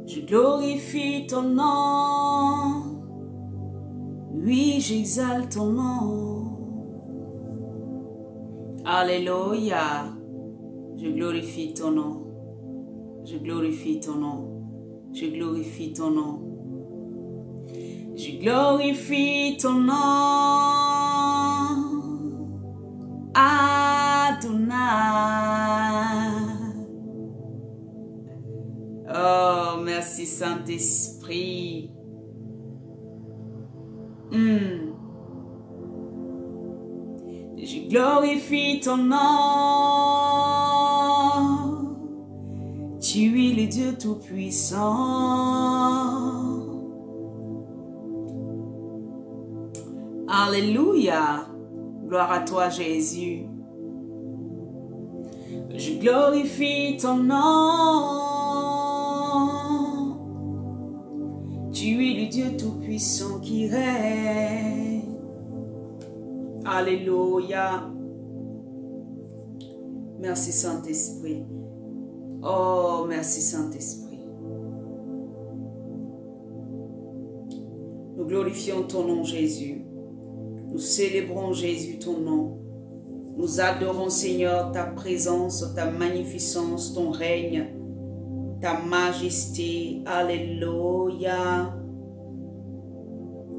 Je glorifie ton nom. Oui, j'exalte ton nom. Alléluia. Je glorifie ton nom. Je glorifie ton nom. Je glorifie ton nom. Je glorifie ton nom. Adonai. Oh, merci Saint-Esprit. Je glorifie ton nom. Tu es le Dieu Tout-Puissant. Alléluia. Gloire à toi, Jésus. Je glorifie ton nom. Tu es le Dieu Tout-Puissant qui règne. Alléluia. Merci Saint-Esprit. Oh, merci Saint-Esprit. Nous glorifions ton nom, Jésus. Nous célébrons, Jésus, ton nom. Nous adorons, Seigneur, ta présence, ta magnificence, ton règne, ta majesté. Alléluia.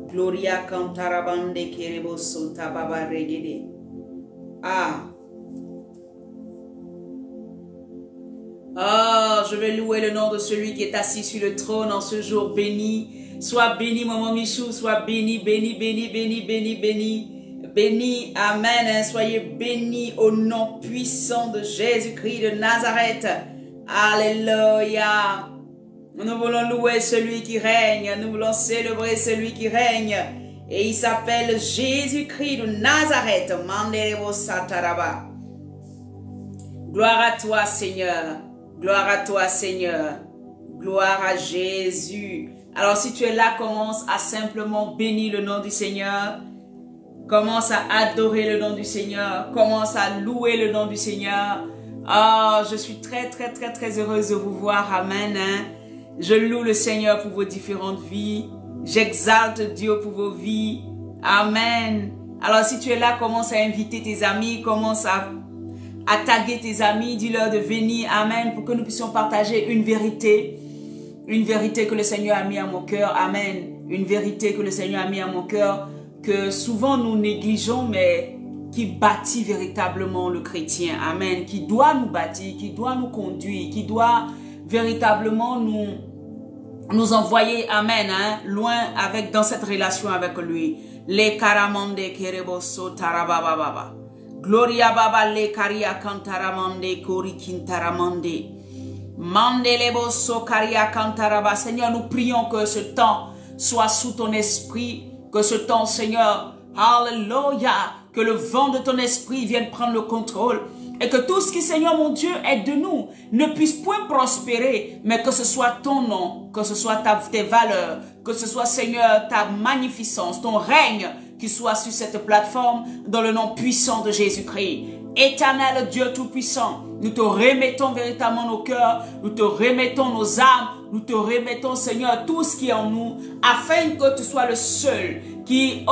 Gloria cantarabande kereboso tababa regede. Ah, je vais louer le nom de celui qui est assis sur le trône en ce jour béni. Sois béni, maman Michou, sois béni, béni, béni, béni, béni, béni. Béni, amen. Soyez bénis au nom puissant de Jésus-Christ de Nazareth. Alléluia. Nous voulons louer celui qui règne. Nous voulons célébrer celui qui règne. Et il s'appelle Jésus-Christ de Nazareth. Mandelebo sataraba. Gloire à toi, Seigneur. Gloire à toi, Seigneur. Gloire à Jésus. Alors, si tu es là, commence à simplement bénir le nom du Seigneur. Commence à adorer le nom du Seigneur. Commence à louer le nom du Seigneur. Oh, je suis très, très, très, très heureuse de vous voir. Amen. Je loue le Seigneur pour vos différentes vies. J'exalte Dieu pour vos vies. Amen. Alors, si tu es là, commence à inviter tes amis. Commence à taguer tes amis. Dis-leur de venir. Amen. Pour que nous puissions partager une vérité. Une vérité que le Seigneur a mis à mon cœur. Amen. Une vérité que le Seigneur a mis à mon cœur. Que souvent nous négligeons, mais qui bâtit véritablement le chrétien. Amen. Qui doit nous bâtir, qui doit nous conduire, qui doit véritablement nous envoyer, amen, loin dans cette relation avec lui. Les karamande kereboso tarababa. Gloria baba le karia kantaramande kori kintaramande. Mandeleboso karia kantaraba. Seigneur, nous prions que ce temps soit sous ton esprit. Que ce temps, Seigneur, alléluia, que le vent de ton esprit vienne prendre le contrôle et que tout ce qui, Seigneur mon Dieu, est de nous ne puisse point prospérer, mais que ce soit ton nom, que ce soit tes valeurs, que ce soit, Seigneur, ta magnificence, ton règne qui soit sur cette plateforme dans le nom puissant de Jésus-Christ. Éternel Dieu Tout-Puissant, nous te remettons véritablement nos cœurs, nous te remettons nos âmes, nous te remettons, Seigneur, tout ce qui est en nous, afin que tu sois le seul qui,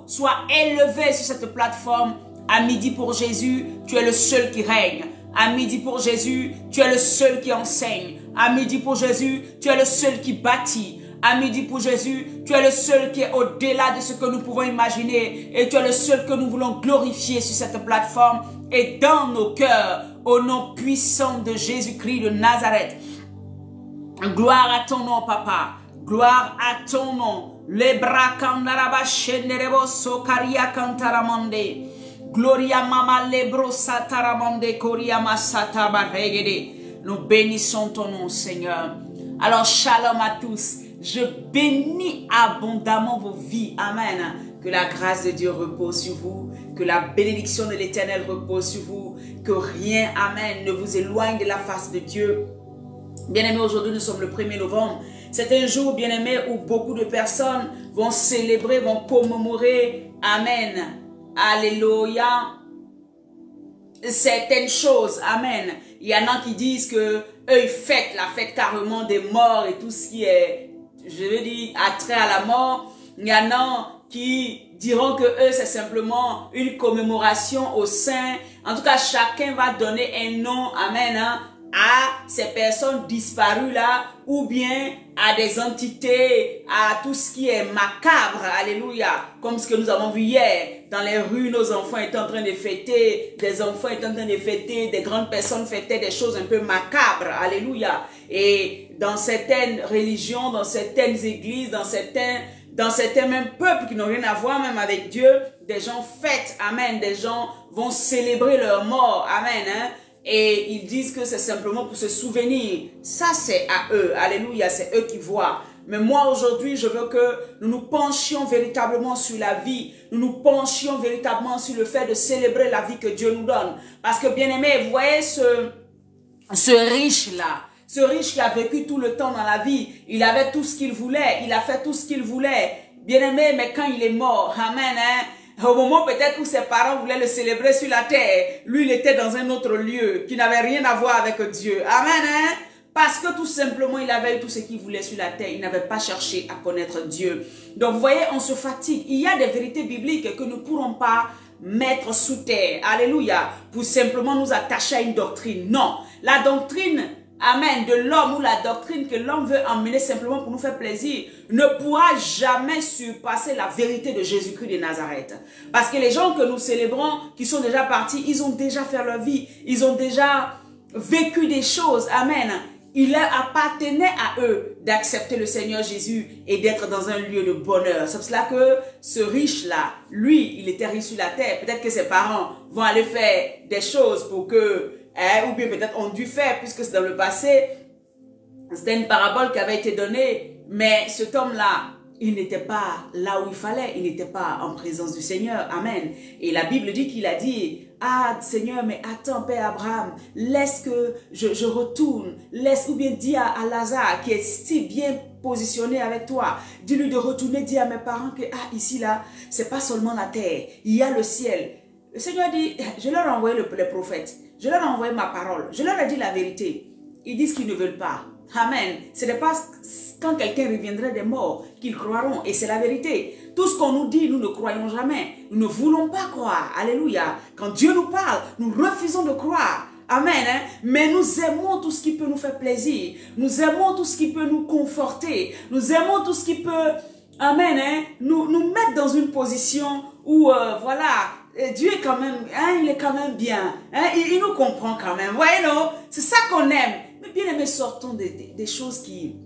soit élevé sur cette plateforme. À midi pour Jésus, tu es le seul qui règne. À midi pour Jésus, tu es le seul qui enseigne. À midi pour Jésus, tu es le seul qui bâtit. À midi pour Jésus, tu es le seul qui est au-delà de ce que nous pouvons imaginer. Et tu es le seul que nous voulons glorifier sur cette plateforme et dans nos cœurs, au nom puissant de Jésus-Christ de Nazareth. Gloire à ton nom, Papa. Gloire à ton nom. Le bras kandaraba shenderebo sokaria kantaramande. Gloria mama lebro sataramande koria masata baregede. Nous bénissons ton nom, Seigneur. Alors, shalom à tous. Je bénis abondamment vos vies. Amen. Que la grâce de Dieu repose sur vous. Que la bénédiction de l'Éternel repose sur vous. Que rien, amen, ne vous éloigne de la face de Dieu. Bien-aimés, aujourd'hui, nous sommes le 1er novembre. C'est un jour, bien-aimés, où beaucoup de personnes vont célébrer, vont commémorer. Amen. Alléluia. certaines choses. Amen. Il y en a qui disent que eux, ils fêtent la fête carrément des morts et tout ce qui est, je veux dire, attrait à la mort. Il y en a qui diront que eux, c'est simplement une commémoration aux saints. En tout cas, chacun va donner un nom, amen, hein, à ces personnes disparues là, ou bien à des entités, à tout ce qui est macabre, alléluia, comme ce que nous avons vu hier. Dans les rues, nos enfants étaient en train de fêter, des enfants étaient en train de fêter, des grandes personnes fêtaient des choses un peu macabres, alléluia. Et dans certaines religions, dans certaines églises, dans certains mêmes peuples qui n'ont rien à voir même avec Dieu, des gens fêtent, amen, des gens vont célébrer leur mort, amen, hein, et ils disent que c'est simplement pour se souvenir. Ça, c'est à eux, alléluia, c'est eux qui voient. Mais moi, aujourd'hui, je veux que nous nous penchions véritablement sur la vie, nous nous penchions véritablement sur le fait de célébrer la vie que Dieu nous donne. Parce que, bien aimé, vous voyez ce riche-là, ce riche qui a vécu tout le temps dans la vie, il avait tout ce qu'il voulait, il a fait tout ce qu'il voulait. Bien aimé, mais quand il est mort, amen, hein, au moment peut-être où ses parents voulaient le célébrer sur la terre, lui, il était dans un autre lieu qui n'avait rien à voir avec Dieu. Amen, hein. Parce que tout simplement, il avait eu tout ce qu'il voulait sur la terre. Il n'avait pas cherché à connaître Dieu. Donc, vous voyez, on se fatigue. Il y a des vérités bibliques que nous ne pourrons pas mettre sous terre. Alléluia. Pour simplement nous attacher à une doctrine. Non. La doctrine, amen, de l'homme ou la doctrine que l'homme veut emmener simplement pour nous faire plaisir ne pourra jamais surpasser la vérité de Jésus-Christ de Nazareth. Parce que les gens que nous célébrons, qui sont déjà partis, ils ont déjà fait leur vie. Ils ont déjà vécu des choses. Amen. Il leur appartenait à eux d'accepter le Seigneur Jésus et d'être dans un lieu de bonheur. C'est pour cela que ce riche-là, lui, il était riche sur la terre. Peut-être que ses parents vont aller faire des choses pour que, ou bien peut-être ont dû faire, puisque c'est dans le passé, c'était une parabole qui avait été donnée. Mais cet homme-là, il n'était pas là où il fallait. Il n'était pas en présence du Seigneur. Amen. Et la Bible dit qu'il a dit, ah Seigneur, mais attends, Père Abraham, laisse que je retourne, laisse, ou bien dis à Lazare qui est si bien positionné avec toi, dis-lui de retourner, dis à mes parents que, ah ici là, c'est pas seulement la terre, il y a le ciel. Le Seigneur dit, je leur ai envoyé les prophètes, je leur ai envoyé ma parole, je leur ai dit la vérité. Ils disent qu'ils ne veulent pas. Amen. Ce n'est pas quand quelqu'un reviendrait des morts qu'ils croiront. Et c'est la vérité. Tout ce qu'on nous dit, nous ne croyons jamais. Nous ne voulons pas croire. Alléluia. Quand Dieu nous parle, nous refusons de croire. Amen. Hein? Mais nous aimons tout ce qui peut nous faire plaisir. Nous aimons tout ce qui peut nous conforter. Nous aimons tout ce qui peut, amen, hein? nous mettre dans une position où, voilà, Dieu est quand même, hein, il est quand même bien. Hein? Il nous comprend quand même. Voyez, non? C'est ça qu'on aime. Mais bien aimé, sortons des choses qui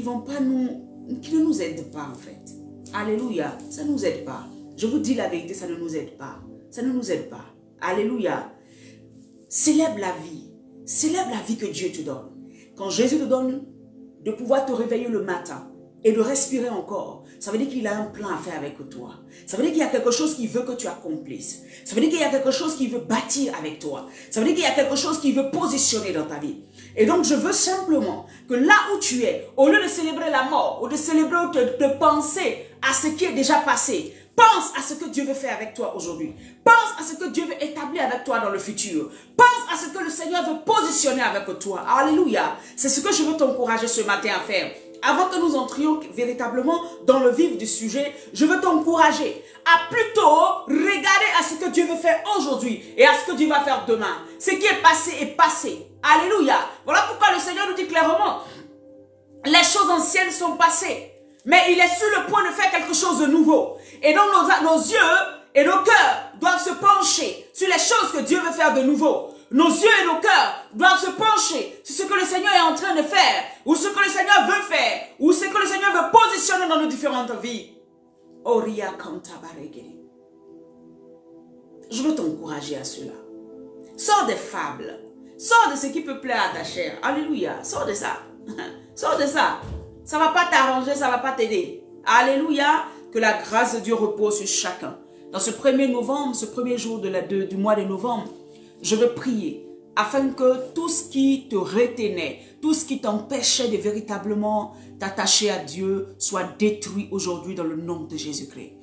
vont pas qui ne nous aident pas en fait. Alléluia, ça ne nous aide pas. Je vous dis la vérité, ça ne nous aide pas. Ça ne nous aide pas. Alléluia. Célèbre la vie. Célèbre la vie que Dieu te donne. Quand Jésus te donne de pouvoir te réveiller le matin et de respirer encore, ça veut dire qu'il a un plan à faire avec toi. Ça veut dire qu'il y a quelque chose qu'il veut que tu accomplisses. Ça veut dire qu'il y a quelque chose qu'il veut bâtir avec toi. Ça veut dire qu'il y a quelque chose qu'il veut positionner dans ta vie. Et donc, je veux simplement que là où tu es, au lieu de célébrer la mort, ou de célébrer ou de penser à ce qui est déjà passé, pense à ce que Dieu veut faire avec toi aujourd'hui. Pense à ce que Dieu veut établir avec toi dans le futur. Pense à ce que le Seigneur veut positionner avec toi. Alléluia. C'est ce que je veux t'encourager ce matin à faire. Avant que nous entrions véritablement dans le vif du sujet, je veux t'encourager à plutôt regarder à ce que Dieu veut faire aujourd'hui et à ce que Dieu va faire demain. Ce qui est passé est passé. Alléluia. Voilà pourquoi le Seigneur nous dit clairement, les choses anciennes sont passées, mais il est sur le point de faire quelque chose de nouveau. Et donc nos yeux et nos cœurs doivent se pencher sur les choses que Dieu veut faire de nouveau. Nos yeux et nos cœurs doivent se pencher sur ce que le Seigneur est en train de faire, ou ce que le Seigneur veut faire, ou ce que le Seigneur veut positionner dans nos différentes vies. Je veux t'encourager à cela. Sors des fables. Sors de ce qui peut plaire à ta chair. Alléluia. Sors de ça. Sors de ça. Ça ne va pas t'arranger, ça ne va pas t'aider. Alléluia. Que la grâce de Dieu repose sur chacun. Dans ce 1er novembre, ce premier jour du mois de novembre, je veux prier afin que tout ce qui te retenait, tout ce qui t'empêchait de véritablement t'attacher à Dieu soit détruit aujourd'hui dans le nom de Jésus-Christ.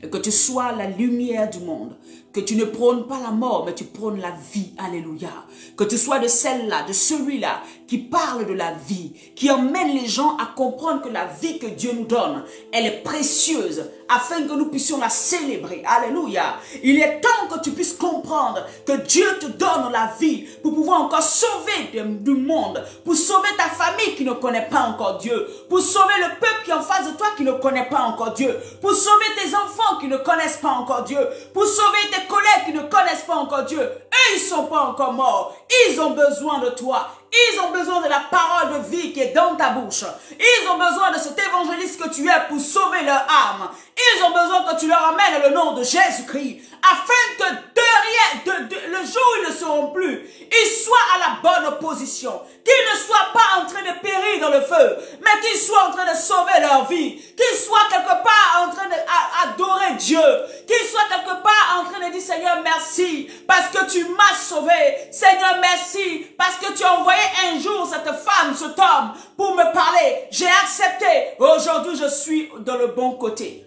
Et que tu sois la lumière du monde. Que tu ne prônes pas la mort, mais tu prônes la vie. Alléluia. Que tu sois de celle-là, de celui-là qui parle de la vie, qui emmène les gens à comprendre que la vie que Dieu nous donne, elle est précieuse, afin que nous puissions la célébrer. Alléluia. Il est temps que tu puisses comprendre que Dieu te donne la vie pour pouvoir encore sauver du monde, pour sauver ta famille qui ne connaît pas encore Dieu, pour sauver le peuple qui est en face de toi qui ne connaît pas encore Dieu, pour sauver tes enfants qui ne connaissent pas encore Dieu, pour sauver tes collègues qui ne connaissent pas encore Dieu. Eux, ils ne sont pas encore morts. Ils ont besoin de toi. Ils ont besoin de la parole de vie qui est dans ta bouche. Ils ont besoin de cet évangéliste que tu es pour sauver leur âme. Ils ont besoin que tu leur amènes le nom de Jésus-Christ, afin que le jour où ils ne seront plus, ils soient à la bonne position. Qu'ils ne soient pas en train de périr dans le feu, mais qu'ils soient en train de sauver leur vie. Qu'ils soient quelque part en train d'adorer Dieu. Qu'ils soient quelque part en train de dire Seigneur merci parce que tu m'as sauvé. Seigneur merci parce que tu as envoyé un jour cette femme, cet homme pour me parler. J'ai accepté. Aujourd'hui je suis dans le bon côté.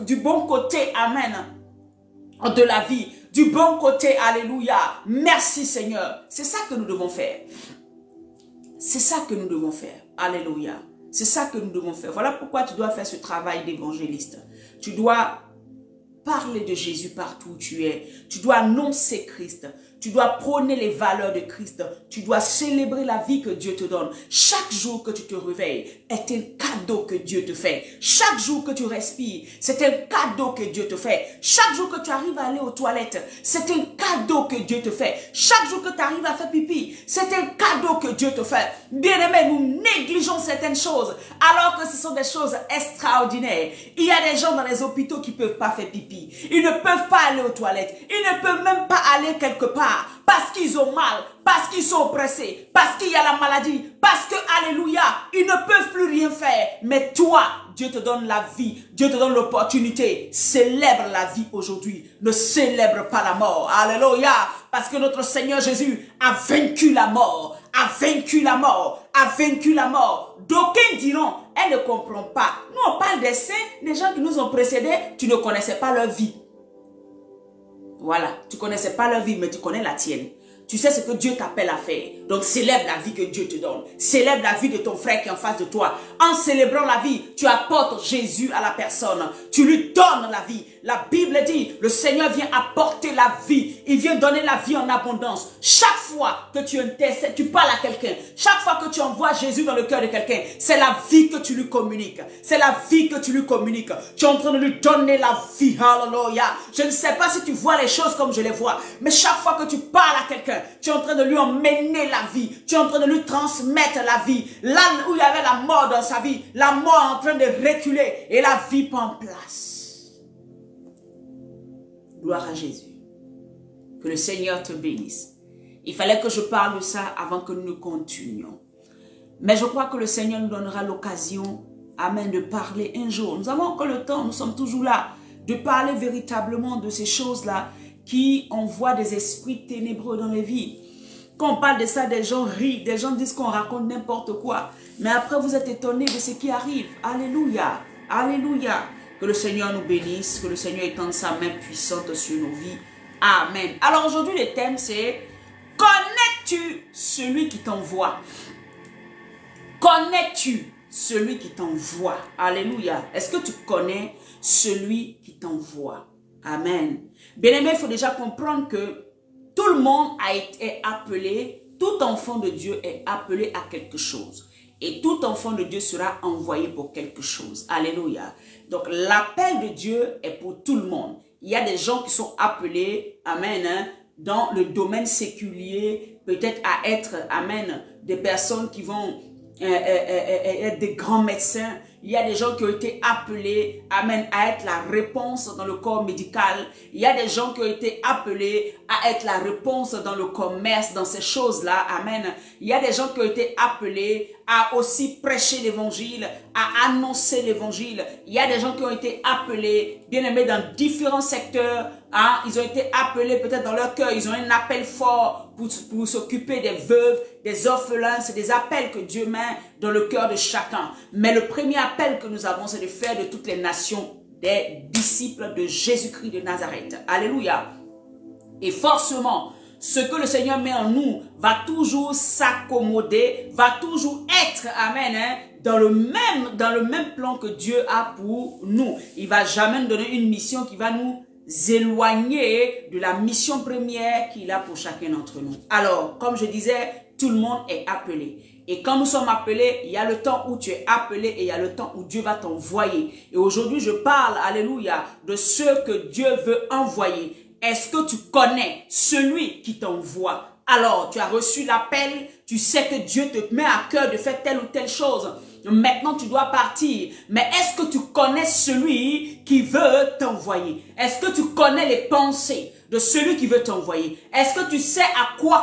Du bon côté, amen, de la vie, du bon côté, alléluia. Merci Seigneur. C'est ça que nous devons faire. C'est ça que nous devons faire, alléluia. C'est ça que nous devons faire. Voilà pourquoi tu dois faire ce travail d'évangéliste. Tu dois parler de Jésus partout où tu es. Tu dois annoncer Christ. Tu dois prôner les valeurs de Christ. Tu dois célébrer la vie que Dieu te donne. Chaque jour que tu te réveilles est un cadeau que Dieu te fait. Chaque jour que tu respires, c'est un cadeau que Dieu te fait. Chaque jour que tu arrives à aller aux toilettes, c'est un cadeau que Dieu te fait. Chaque jour que tu arrives à faire pipi, c'est un cadeau que Dieu te fait. Bien-aimés, nous négligeons certaines choses alors que ce sont des choses extraordinaires. Il y a des gens dans les hôpitaux qui ne peuvent pas faire pipi. Ils ne peuvent pas aller aux toilettes. Ils ne peuvent même pas aller quelque part. Parce qu'ils ont mal, parce qu'ils sont oppressés, parce qu'il y a la maladie, parce que, alléluia, ils ne peuvent plus rien faire. Mais toi, Dieu te donne la vie, Dieu te donne l'opportunité. Célèbre la vie aujourd'hui, ne célèbre pas la mort. Alléluia, parce que notre Seigneur Jésus a vaincu la mort, a vaincu la mort, a vaincu la mort. D'aucuns diront, elle ne comprend pas. Nous, on parle des saints, des gens qui nous ont précédés, tu ne connaissais pas leur vie. Voilà, tu ne connaissais pas leur vie, mais tu connais la tienne. Tu sais ce que Dieu t'appelle à faire. Donc célèbre la vie que Dieu te donne. Célèbre la vie de ton frère qui est en face de toi. En célébrant la vie, tu apportes Jésus à la personne. Tu lui donnes la vie. La Bible dit, le Seigneur vient apporter la vie. Il vient donner la vie en abondance. Chaque fois que tu intercèdes, tu parles à quelqu'un. Chaque fois que tu envoies Jésus dans le cœur de quelqu'un, c'est la vie que tu lui communiques. C'est la vie que tu lui communiques. Tu es en train de lui donner la vie. Alléluia. Je ne sais pas si tu vois les choses comme je les vois. Mais chaque fois que tu parles à quelqu'un, tu es en train de lui emmener la vie. Tu es en train de lui transmettre la vie. Là où il y avait la mort dans sa vie, la mort est en train de reculer et la vie prend place. Gloire à Jésus. Que le Seigneur te bénisse. Il fallait que je parle de ça avant que nous continuions. Mais je crois que le Seigneur nous donnera l'occasion, amen, de parler un jour. Nous avons encore le temps, nous sommes toujours là, de parler véritablement de ces choses-là qui envoient des esprits ténébreux dans les vies. Quand on parle de ça, des gens rient, des gens disent qu'on raconte n'importe quoi. Mais après, vous êtes étonnés de ce qui arrive. Alléluia, alléluia. Que le Seigneur nous bénisse, que le Seigneur étende sa main puissante sur nos vies. Amen. Alors aujourd'hui, le thème c'est « Connais-tu celui qui t'envoie » Connais-tu celui qui t'envoie? Alléluia. Est-ce que tu connais celui qui t'envoie? Amen. Bien-aimé, il faut déjà comprendre que tout le monde a été appelé, tout enfant de Dieu est appelé à quelque chose. Et tout enfant de Dieu sera envoyé pour quelque chose. Alléluia. Donc l'appel de Dieu est pour tout le monde. Il y a des gens qui sont appelés, amen, hein, dans le domaine séculier, peut-être à être, amen, des personnes qui vont être des grands médecins. Il y a des gens qui ont été appelés, amen, à être la réponse dans le corps médical. Il y a des gens qui ont été appelés à être la réponse dans le commerce, dans ces choses-là, amen. Il y a des gens qui ont été appelés à aussi prêcher l'évangile, à annoncer l'évangile. Il y a des gens qui ont été appelés, bien aimés, dans différents secteurs. Hein, ils ont été appelés peut-être dans leur cœur, ils ont un appel fort pour s'occuper des veuves, des orphelins. C'est des appels que Dieu met dans le cœur de chacun. Mais le premier appel que nous avons, c'est de faire de toutes les nations des disciples de Jésus-Christ de Nazareth. Alléluia. Et forcément, ce que le Seigneur met en nous va toujours s'accommoder, va toujours être, amen, hein, dans le même plan que Dieu a pour nous. Il va jamais nous donner une mission qui va nous éloigner de la mission première qu'il a pour chacun d'entre nous. Alors, comme je disais, tout le monde est appelé. Et quand nous sommes appelés, il y a le temps où tu es appelé et il y a le temps où Dieu va t'envoyer. Et aujourd'hui, je parle, alléluia, de ceux que Dieu veut envoyer. Est-ce que tu connais celui qui t'envoie? Alors, tu as reçu l'appel, tu sais que Dieu te met à cœur de faire telle ou telle chose. Maintenant, tu dois partir. Mais est-ce que tu connais celui qui veut t'envoyer? Est-ce que tu connais les pensées de celui qui veut t'envoyer? Est-ce que tu sais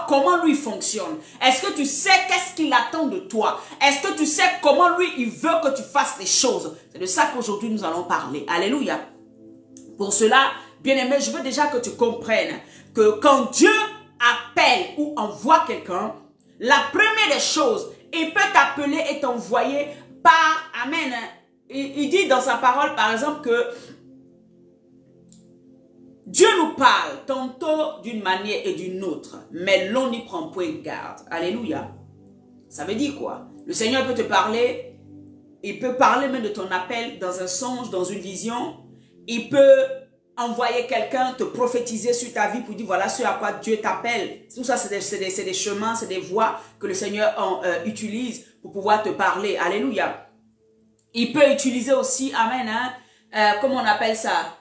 comment lui fonctionne? Est-ce que tu sais qu'est-ce qu'il attend de toi? Est-ce que tu sais comment lui, il veut que tu fasses les choses? C'est de ça qu'aujourd'hui, nous allons parler. Alléluia. Pour cela, bien-aimé, je veux déjà que tu comprennes que quand Dieu appelle ou envoie quelqu'un, la première des choses, il peut t'appeler et t'envoyer par, amen, il dit dans sa parole par exemple que Dieu nous parle tantôt d'une manière et d'une autre, mais l'on n'y prend point garde. Alléluia. Ça veut dire quoi? Le Seigneur peut te parler, il peut parler même de ton appel dans un songe, dans une vision, il peut envoyer quelqu'un te prophétiser sur ta vie pour dire voilà ce à quoi Dieu t'appelle. Tout ça, c'est des chemins, c'est des voies que le Seigneur utilise pour pouvoir te parler. Alléluia. Il peut utiliser aussi, amen, hein, comment on appelle ça,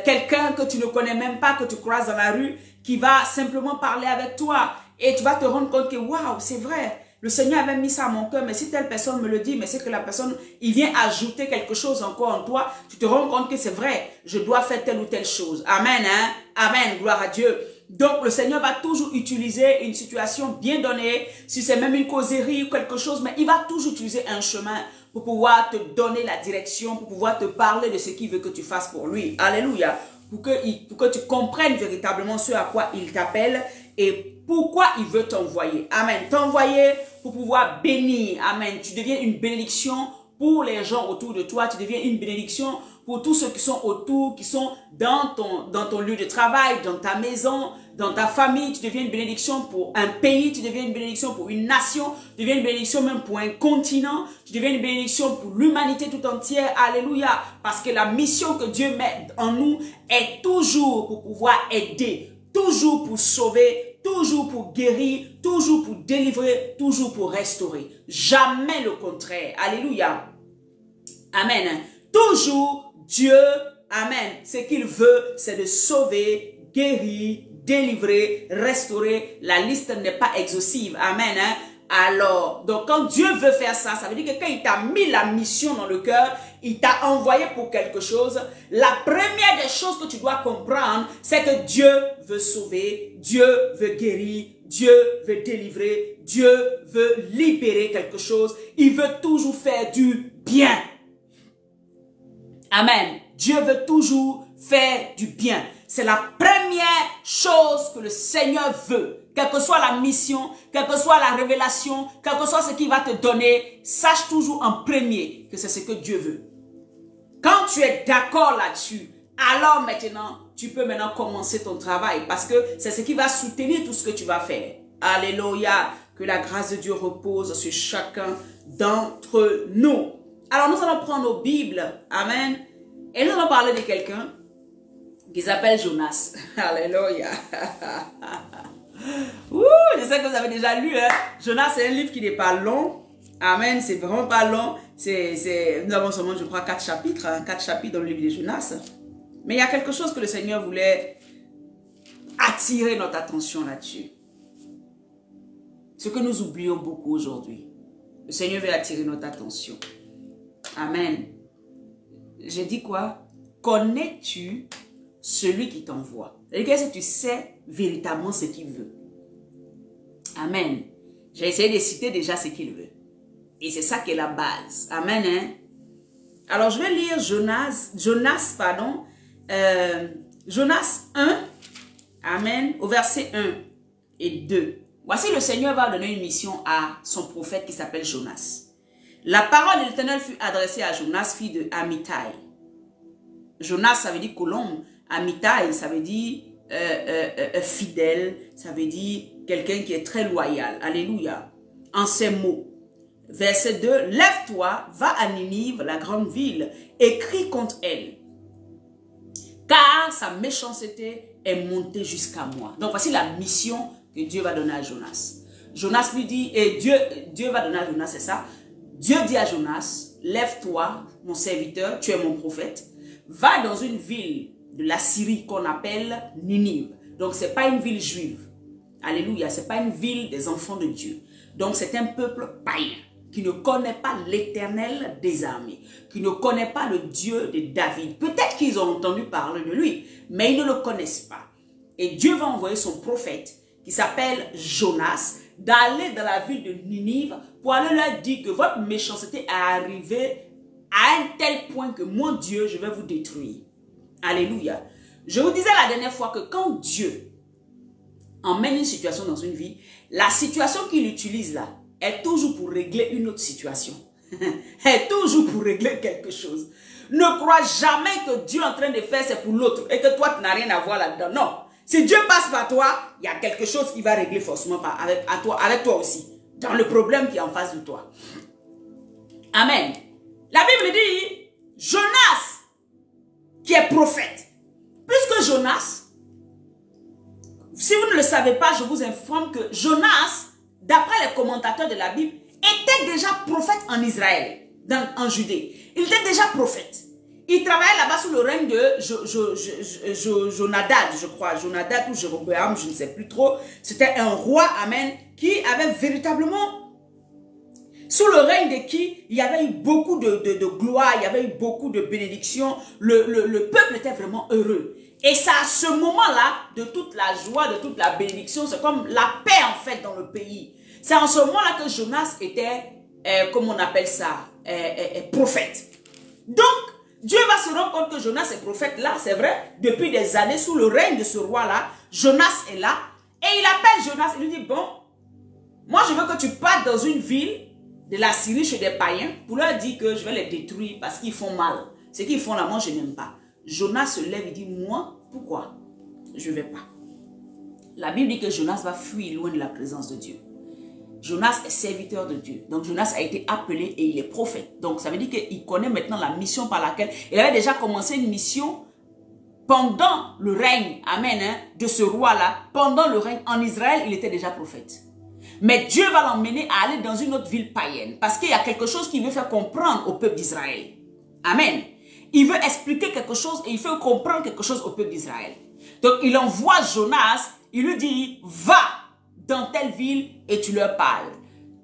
quelqu'un que tu ne connais même pas, que tu croises dans la rue, qui va simplement parler avec toi. Et tu vas te rendre compte que waouh, c'est vrai. Le Seigneur avait mis ça à mon cœur, mais si telle personne me le dit, mais c'est que la personne, il vient ajouter quelque chose encore en toi, tu te rends compte que c'est vrai, je dois faire telle ou telle chose. Amen, hein? Amen, gloire à Dieu. Donc, le Seigneur va toujours utiliser une situation bien donnée, si c'est même une causerie ou quelque chose, mais il va toujours utiliser un chemin pour pouvoir te donner la direction, pour pouvoir te parler de ce qu'il veut que tu fasses pour lui. Alléluia. Pour que tu comprennes véritablement ce à quoi il t'appelle et pourquoi il veut t'envoyer. Amen. T'envoyer pour pouvoir bénir. Amen. Tu deviens une bénédiction pour les gens autour de toi. Tu deviens une bénédiction pour tous ceux qui sont autour, qui sont dans ton lieu de travail, dans ta maison, dans ta famille. Tu deviens une bénédiction pour un pays. Tu deviens une bénédiction pour une nation. Tu deviens une bénédiction même pour un continent. Tu deviens une bénédiction pour l'humanité tout entière. Alléluia. Parce que la mission que Dieu met en nous est toujours pour pouvoir aider, toujours pour sauver, toujours pour guérir, toujours pour délivrer, toujours pour restaurer. Jamais le contraire. Alléluia. Amen. Toujours Dieu, amen, ce qu'il veut, c'est de sauver, guérir, délivrer, restaurer. La liste n'est pas exhaustive. Amen. Hein? Alors, donc quand Dieu veut faire ça, ça veut dire que quand il t'a mis la mission dans le cœur, il t'a envoyé pour quelque chose. La première des choses que tu dois comprendre, c'est que Dieu veut sauver, Dieu veut guérir, Dieu veut délivrer, Dieu veut libérer quelque chose. Il veut toujours faire du bien. Amen. Dieu veut toujours faire du bien. C'est la première chose que le Seigneur veut. Quelle que soit la mission, quelle que soit la révélation, quel que soit ce qu'il va te donner, sache toujours en premier que c'est ce que Dieu veut. Quand tu es d'accord là-dessus, alors maintenant, tu peux maintenant commencer ton travail parce que c'est ce qui va soutenir tout ce que tu vas faire. Alléluia. Que la grâce de Dieu repose sur chacun d'entre nous. Alors, nous allons prendre nos Bibles. Amen. Et nous allons parler de quelqu'un qui s'appelle Jonas. Alléluia. Je sais que vous avez déjà lu. Hein? Jonas, c'est un livre qui n'est pas long. Amen. C'est vraiment pas long. Nous avons seulement, je crois, 4 chapitres. Hein? 4 chapitres dans le livre de Jonas. Mais il y a quelque chose que le Seigneur voulait attirer notre attention là-dessus. Ce que nous oublions beaucoup aujourd'hui. Le Seigneur veut attirer notre attention. Amen. J'ai dit quoi? Connais-tu celui qui t'envoie? C'est-à-dire que tu sais véritablement ce qu'il veut. Amen. J'ai essayé de citer déjà ce qu'il veut. Et c'est ça qui est la base. Amen. Hein? Alors, je vais lire Jonas 1. Amen. Au verset 1 et 2. Voici, le Seigneur va donner une mission à son prophète qui s'appelle Jonas. La parole de l'Éternel fut adressée à Jonas, fils de Amittai. Jonas, ça veut dire colombe. Amitai, ça veut dire fidèle. Ça veut dire quelqu'un qui est très loyal. Alléluia. En ces mots. Verset 2. Lève-toi, va à Ninive, la grande ville, et crie contre elle. Car sa méchanceté est montée jusqu'à moi. Donc voici la mission que Dieu va donner à Jonas. Jonas lui dit, et Dieu va donner à Jonas, c'est ça. Dieu dit à Jonas, lève-toi, mon serviteur, tu es mon prophète. Va dans une ville de la Syrie qu'on appelle Ninive. Donc ce n'est pas une ville juive. Alléluia, ce n'est pas une ville des enfants de Dieu. Donc c'est un peuple païen qui ne connaît pas l'Éternel des armées, qui ne connaît pas le Dieu de David. Peut-être qu'ils ont entendu parler de lui, mais ils ne le connaissent pas. Et Dieu va envoyer son prophète, qui s'appelle Jonas, d'aller dans la ville de Ninive pour aller leur dire que votre méchanceté est arrivée à un tel point que mon Dieu, je vais vous détruire. Alléluia. Je vous disais la dernière fois que quand Dieu emmène une situation dans une vie, la situation qu'il utilise là est toujours pour régler une autre situation. Est toujours pour régler quelque chose. Ne crois jamais que Dieu est en train de faire c'est pour l'autre et que toi tu n'as rien à voir là-dedans. Non. Si Dieu passe par toi, il y a quelque chose qui va régler forcément avec toi aussi. Dans le problème qui est en face de toi. Amen. La Bible dit, Jonas, qui est prophète. Puisque Jonas, si vous ne le savez pas, je vous informe que Jonas, d'après les commentateurs de la Bible, était déjà prophète en Israël, en Judée. Il était déjà prophète. Il travaillait là-bas sous le règne de Jonadab, je crois. Jonadab ou Jéroboam, je ne sais plus trop. C'était un roi, amen, qui avait véritablement, sous le règne de qui il y avait eu beaucoup de gloire, il y avait eu beaucoup de bénédictions. Le peuple était vraiment heureux. Et c'est à ce moment-là, de toute la joie, de toute la bénédiction, c'est comme la paix en fait dans le pays. C'est en ce moment-là que Jonas était, comme on appelle ça, prophète. Donc, Dieu va se rendre compte que Jonas est prophète là, c'est vrai, depuis des années sous le règne de ce roi-là. Jonas est là et il appelle Jonas, il lui dit, bon, moi je veux que tu partes dans une ville de la Syrie chez des païens pour leur dire que je vais les détruire parce qu'ils font mal. Ce qu'ils font là, moi je n'aime pas. Jonas se lève et dit, moi, pourquoi? Je ne vais pas. La Bible dit que Jonas va fuir loin de la présence de Dieu. Jonas est serviteur de Dieu. Donc Jonas a été appelé et il est prophète. Donc ça veut dire qu'il connaît maintenant la mission par laquelle il avait déjà commencé une mission pendant le règne, amen, hein, de ce roi-là. Pendant le règne en Israël, il était déjà prophète. Mais Dieu va l'emmener à aller dans une autre ville païenne. Parce qu'il y a quelque chose qu'il veut faire comprendre au peuple d'Israël. Amen. Il veut expliquer quelque chose et il veut comprendre quelque chose au peuple d'Israël. Donc il envoie Jonas, il lui dit, va dans telle ville et tu leur parles.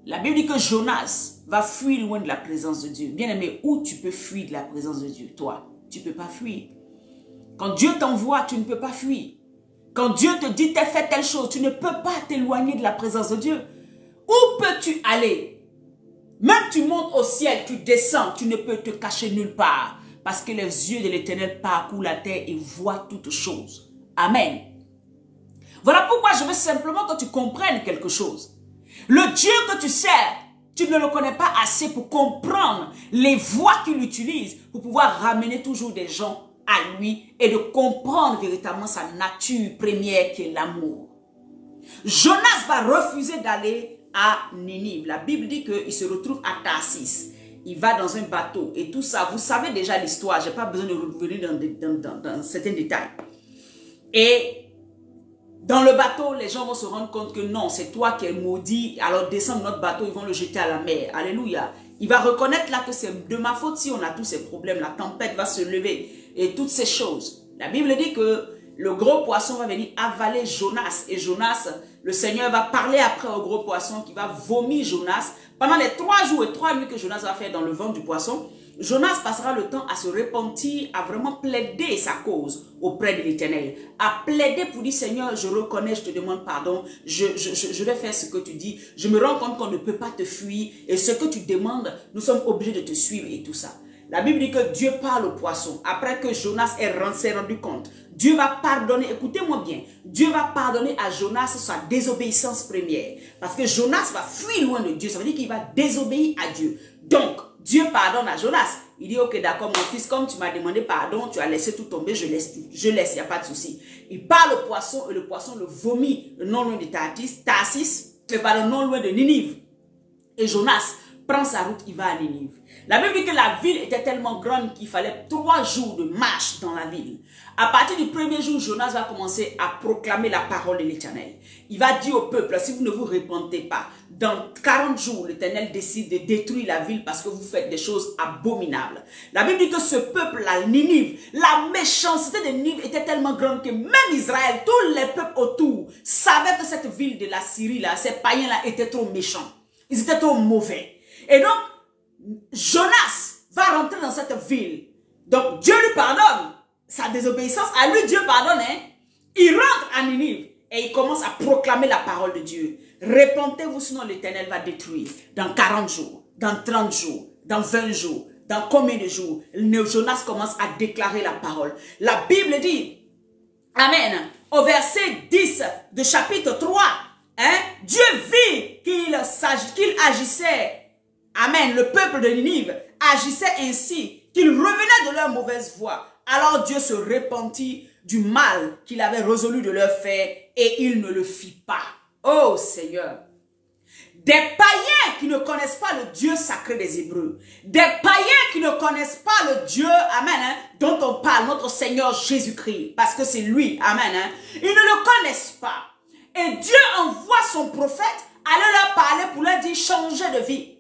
La Bible dit que Jonas va fuir loin de la présence de Dieu. Bien aimé, où tu peux fuir de la présence de Dieu? Toi, tu ne peux pas fuir. Quand Dieu t'envoie, tu ne peux pas fuir. Quand Dieu te dit, t'as fait telle chose, tu ne peux pas t'éloigner de la présence de Dieu. Où peux-tu aller? Même tu montes au ciel, tu descends, tu ne peux te cacher nulle part. Parce que les yeux de l'Éternel parcourent la terre et voient toutes choses. Amen. Voilà pourquoi je veux simplement que tu comprennes quelque chose. Le Dieu que tu sers, tu ne le connais pas assez pour comprendre les voies qu'il utilise pour pouvoir ramener toujours des gens à lui et de comprendre véritablement sa nature première qui est l'amour. Jonas va refuser d'aller à Ninive. La Bible dit qu'il se retrouve à Tarsis. Il va dans un bateau et tout ça. Vous savez déjà l'histoire. Je n'ai pas besoin de revenir dans certains détails. Et dans le bateau, les gens vont se rendre compte que non, c'est toi qui es maudit. Alors descends de notre bateau, ils vont le jeter à la mer. Alléluia. Il va reconnaître là que c'est de ma faute si on a tous ces problèmes. La tempête va se lever et toutes ces choses. La Bible dit que le gros poisson va venir avaler Jonas. Et Jonas, le Seigneur va parler après au gros poisson qui va vomir Jonas. Pendant les 3 jours et 3 nuits que Jonas va faire dans le ventre du poisson, Jonas passera le temps à se repentir, à vraiment plaider sa cause auprès de l'Éternel. À plaider pour dire, Seigneur, je reconnais, je te demande pardon, je vais faire ce que tu dis. Je me rends compte qu'on ne peut pas te fuir et ce que tu demandes, nous sommes obligés de te suivre et tout ça. La Bible dit que Dieu parle au poisson. Après que Jonas s'est rendu compte, Dieu va pardonner, écoutez-moi bien, Dieu va pardonner à Jonas sa désobéissance première. Parce que Jonas va fuir loin de Dieu, ça veut dire qu'il va désobéir à Dieu. Donc, Dieu pardonne à Jonas, Il dit, ok, d'accord, mon fils, comme tu m'as demandé pardon, tu as laissé tout tomber, je laisse tout. Je laisse, il n'y a pas de souci. Il parle au poisson et le poisson le vomit non loin de Tarsis, non loin de Ninive. Et Jonas prend sa route, il va à Ninive. La Bible dit que la ville était tellement grande qu'il fallait 3 jours de marche dans la ville. À partir du premier jour, Jonas va commencer à proclamer la parole de l'Éternel. Il va dire au peuple, si vous ne vous repentez pas, dans 40 jours, l'Éternel décide de détruire la ville parce que vous faites des choses abominables. La Bible dit que ce peuple-là, Ninive, la méchanceté de Ninive était tellement grande que même Israël, tous les peuples autour, savaient que cette ville de la Syrie, là, ces païens-là étaient trop méchants. Ils étaient trop mauvais. Et donc, Jonas va rentrer dans cette ville. Donc, Dieu lui pardonne sa désobéissance. À lui, Dieu pardonne. Hein? Il rentre à Ninive et il commence à proclamer la parole de Dieu. Repentez-vous, sinon l'Éternel va détruire. Dans 40 jours, dans 30 jours, dans 20 jours, dans combien de jours? Jonas commence à déclarer la parole. La Bible dit, Amen, au verset 10 de chapitre 3, hein, Dieu vit qu'il agissait. Amen. Le peuple de Ninive agissait ainsi, qu'ils revenaient de leur mauvaise voie. Alors Dieu se repentit du mal qu'il avait résolu de leur faire et il ne le fit pas. Oh Seigneur. Des païens qui ne connaissent pas le Dieu sacré des Hébreux. Des païens qui ne connaissent pas le Dieu, amen, hein, dont on parle, notre Seigneur Jésus-Christ. Parce que c'est lui, amen. Hein, ils ne le connaissent pas. Et Dieu envoie son prophète aller leur parler pour leur dire changer de vie.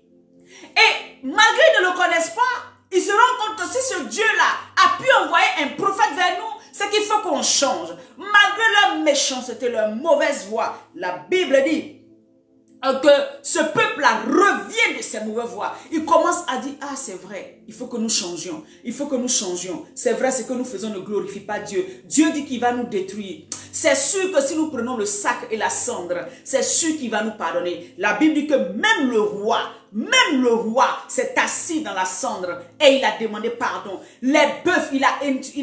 Et malgré qu'ils ne le connaissent pas, ils se rendent compte que si ce Dieu-là a pu envoyer un prophète vers nous, c'est qu'il faut qu'on change. Malgré leur méchanceté, leur mauvaise voie, la Bible dit que ce peuple-là revient de ses mauvaises voies. Il commence à dire, ah c'est vrai, il faut que nous changions. Il faut que nous changions. C'est vrai, ce que nous faisons ne glorifie pas Dieu. Dieu dit qu'il va nous détruire. C'est sûr que si nous prenons le sac et la cendre, c'est sûr qu'il va nous pardonner. La Bible dit que même le roi s'est assis dans la cendre et il a demandé pardon. Les bœufs, il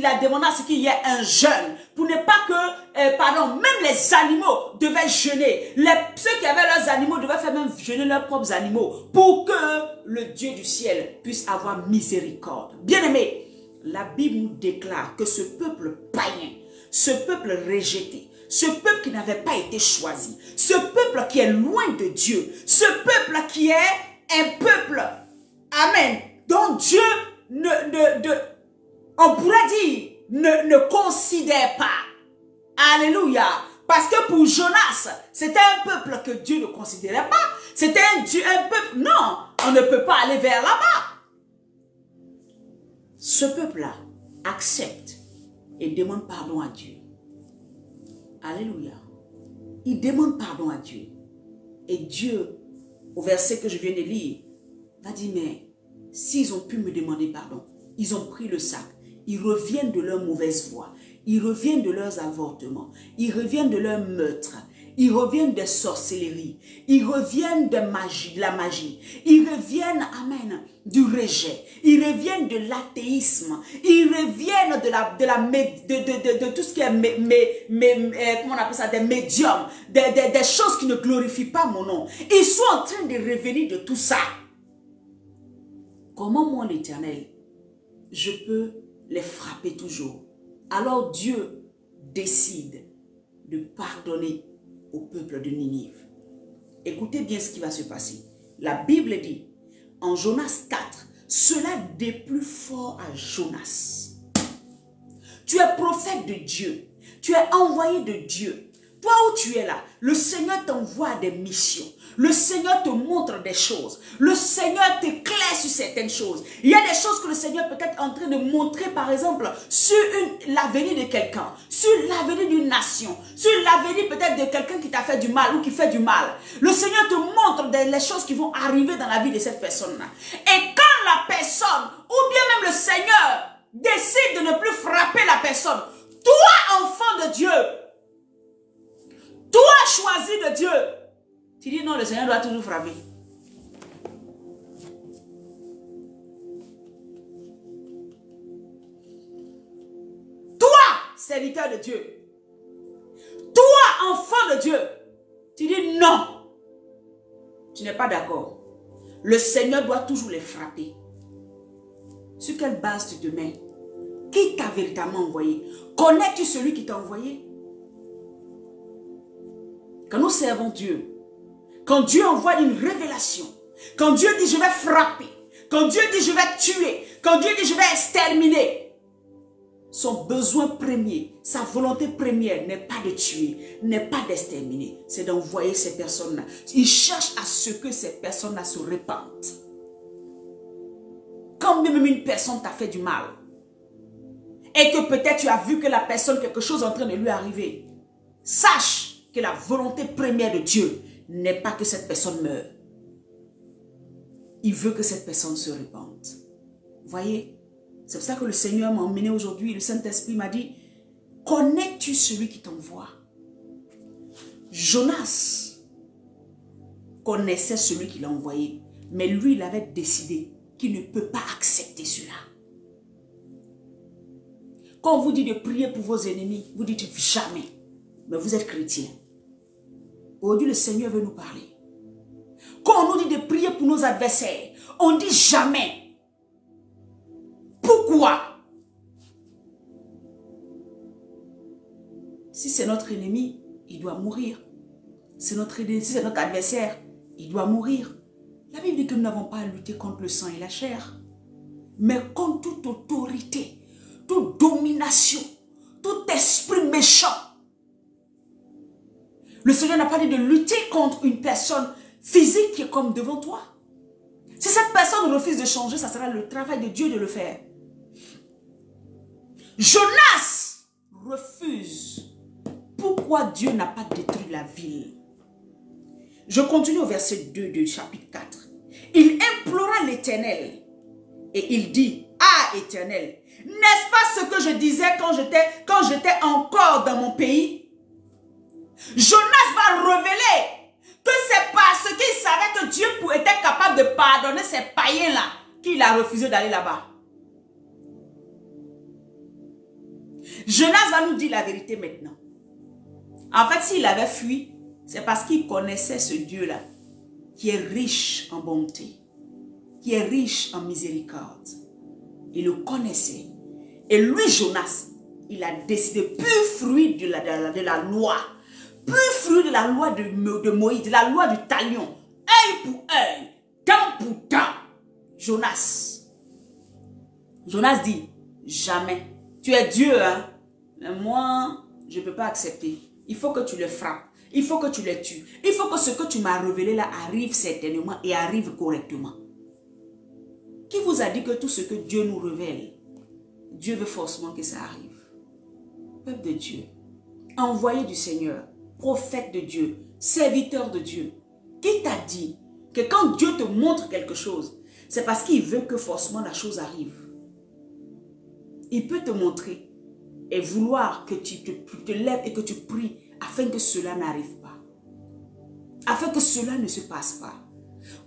a demandé à ce qu'il y ait un jeûne pour ne pas que, même les animaux devaient jeûner. Ceux qui avaient leurs animaux devaient faire même jeûner leurs propres animaux pour que le Dieu du ciel puisse avoir miséricorde. Bien-aimés, la Bible nous déclare que ce peuple païen, ce peuple rejeté, ce peuple qui n'avait pas été choisi, ce peuple qui est loin de Dieu, ce peuple qui est un peuple, amen, dont Dieu on pourrait dire, ne considère pas. Alléluia. Parce que pour Jonas, c'était un peuple que Dieu ne considérait pas. C'était un peuple, non, on ne peut pas aller vers là-bas. Ce peuple-là accepte et demande pardon à Dieu. Alléluia. Il demande pardon à Dieu. Et Dieu, au verset que je viens de lire, va dire, mais s'ils ont pu me demander pardon, ils ont pris le sac, ils reviennent de leur mauvaise voie, ils reviennent de leurs avortements, ils reviennent de leurs meurtres, ils reviennent des sorcelleries, ils reviennent de la magie, ils reviennent, amen, du rejet, ils reviennent de l'athéisme, ils reviennent de tout ce qui est, comment on appelle ça, des médiums, des choses qui ne glorifient pas mon nom. Ils sont en train de revenir de tout ça. Comment moi, l'Éternel, je peux les frapper toujours? Alors Dieu décide de pardonner au peuple de Ninive. Écoutez bien ce qui va se passer. La Bible dit, en Jonas 4, cela déplut fort à Jonas. Tu es prophète de Dieu. Tu es envoyé de Dieu. Toi où tu es là, le Seigneur t'envoie des missions. Le Seigneur te montre des choses. Le Seigneur t'éclaire sur certaines choses. Il y a des choses que le Seigneur peut être en train de montrer, par exemple, sur l'avenir de quelqu'un, sur l'avenir d'une nation, sur l'avenir peut-être de quelqu'un qui t'a fait du mal ou qui fait du mal. Le Seigneur te montre les choses qui vont arriver dans la vie de cette personne-là. Et quand la personne, ou bien même le Seigneur, décide de ne plus frapper la personne, toi, enfant de Dieu, toi, choisi de Dieu, tu dis non, le Seigneur doit toujours frapper. Toi, serviteur de Dieu, toi, enfant de Dieu, tu dis non. Tu n'es pas d'accord. Le Seigneur doit toujours les frapper. Sur quelle base tu te mets? Qui t'a véritablement envoyé? Connais-tu celui qui t'a envoyé? Quand nous servons Dieu, quand Dieu envoie une révélation, quand Dieu dit je vais frapper, quand Dieu dit je vais tuer, quand Dieu dit je vais exterminer, son besoin premier, sa volonté première n'est pas de tuer, n'est pas d'exterminer, c'est d'envoyer ces personnes-là. Il cherche à ce que ces personnes-là se répandent. Quand même une personne t'a fait du mal, et que peut-être tu as vu que la personne, quelque chose est en train de lui arriver, sache que la volonté première de Dieu n'est pas que cette personne meure. Il veut que cette personne se répande. Voyez? C'est pour ça que le Seigneur m'a emmené aujourd'hui. Le Saint-Esprit m'a dit, connais-tu celui qui t'envoie? Jonas connaissait celui qui l'a envoyé. Mais lui, il avait décidé qu'il ne peut pas accepter cela. Quand on vous dit de prier pour vos ennemis, vous dites jamais. Mais vous êtes chrétien. Aujourd'hui, le Seigneur veut nous parler. Quand on nous dit de prier pour nos adversaires, on dit jamais. Pourquoi? Si c'est notre ennemi, il doit mourir. Si c'est notre adversaire, il doit mourir. La Bible dit que nous n'avons pas à lutter contre le sang et la chair, mais contre toute autorité, toute domination, tout esprit méchant. Le Seigneur n'a pas dit de lutter contre une personne physique qui est comme devant toi. Si cette personne refuse de changer, ça sera le travail de Dieu de le faire. Jonas refuse. Pourquoi Dieu n'a pas détruit la ville? Je continue au verset 2 du chapitre 4. Il implora l'Éternel et il dit, ah Éternel, n'est-ce pas ce que je disais quand j'étais encore dans mon pays? Jonas va révéler que c'est parce qu'il savait que Dieu était capable de pardonner ces païens-là qu'il a refusé d'aller là-bas. Jonas va nous dire la vérité maintenant. En fait, s'il avait fui, c'est parce qu'il connaissait ce Dieu-là, qui est riche en bonté, qui est riche en miséricorde. Il le connaissait. Et lui, Jonas, il a décidé, pur fruit de la loi, pur fruit de la loi de Moïse, de la loi du talion, œil pour œil, dent pour dent. Jonas dit, jamais. Tu es Dieu, hein? Mais moi, je ne peux pas accepter. Il faut que tu le frappes. Il faut que tu les tues. Il faut que ce que tu m'as révélé là arrive certainement et arrive correctement. Qui vous a dit que tout ce que Dieu nous révèle, Dieu veut forcément que ça arrive? Peuple de Dieu, envoyé du Seigneur, prophète de Dieu, serviteur de Dieu, qui t'a dit que quand Dieu te montre quelque chose, c'est parce qu'il veut que forcément la chose arrive. Il peut te montrer et vouloir que tu te lèves et que tu pries afin que cela n'arrive pas. Afin que cela ne se passe pas.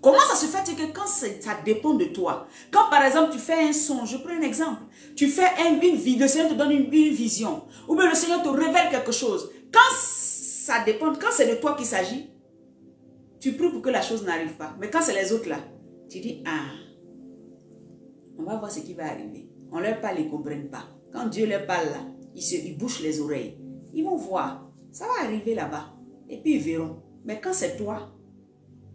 Comment ça se fait que quand ça dépend de toi, quand par exemple tu fais un son, je prends un exemple, tu fais une vidéo, le Seigneur te donne une vision, ou bien le Seigneur te révèle quelque chose, quand ça dépend, quand c'est de toi qu'il s'agit, tu pries pour que la chose n'arrive pas. Mais quand c'est les autres là, tu dis, ah, on va voir ce qui va arriver. On leur parle, ils ne comprennent pas. Quand Dieu leur parle là, ils bouchent les oreilles. Ils vont voir, ça va arriver là-bas. Et puis ils verront. Mais quand c'est toi,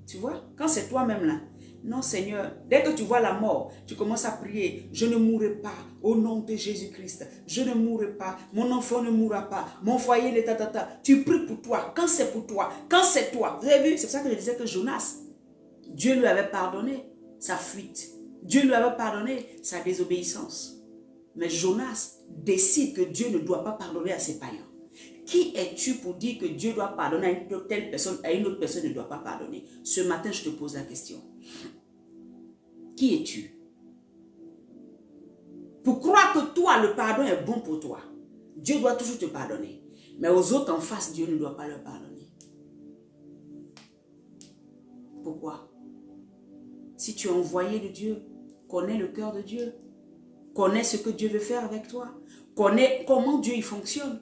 tu vois, quand c'est toi-même là, non Seigneur, dès que tu vois la mort, tu commences à prier, je ne mourrai pas au nom de Jésus-Christ, je ne mourrai pas, mon enfant ne mourra pas, mon foyer n'est tatata. Tu pries pour toi, quand c'est pour toi, quand c'est toi. Vous avez vu, c'est pour ça que je disais que Jonas, Dieu lui avait pardonné sa fuite, Dieu lui avait pardonné sa désobéissance. Mais Jonas décide que Dieu ne doit pas pardonner à ses païens. Qui es-tu pour dire que Dieu doit pardonner à une telle personne, à une autre personne ne doit pas pardonner? Ce matin, je te pose la question. Qui es-tu? Pour croire que toi, le pardon est bon pour toi. Dieu doit toujours te pardonner. Mais aux autres en face, Dieu ne doit pas leur pardonner. Pourquoi? Si tu es envoyé de Dieu, connais le cœur de Dieu. Connais ce que Dieu veut faire avec toi. Connais comment Dieu y fonctionne.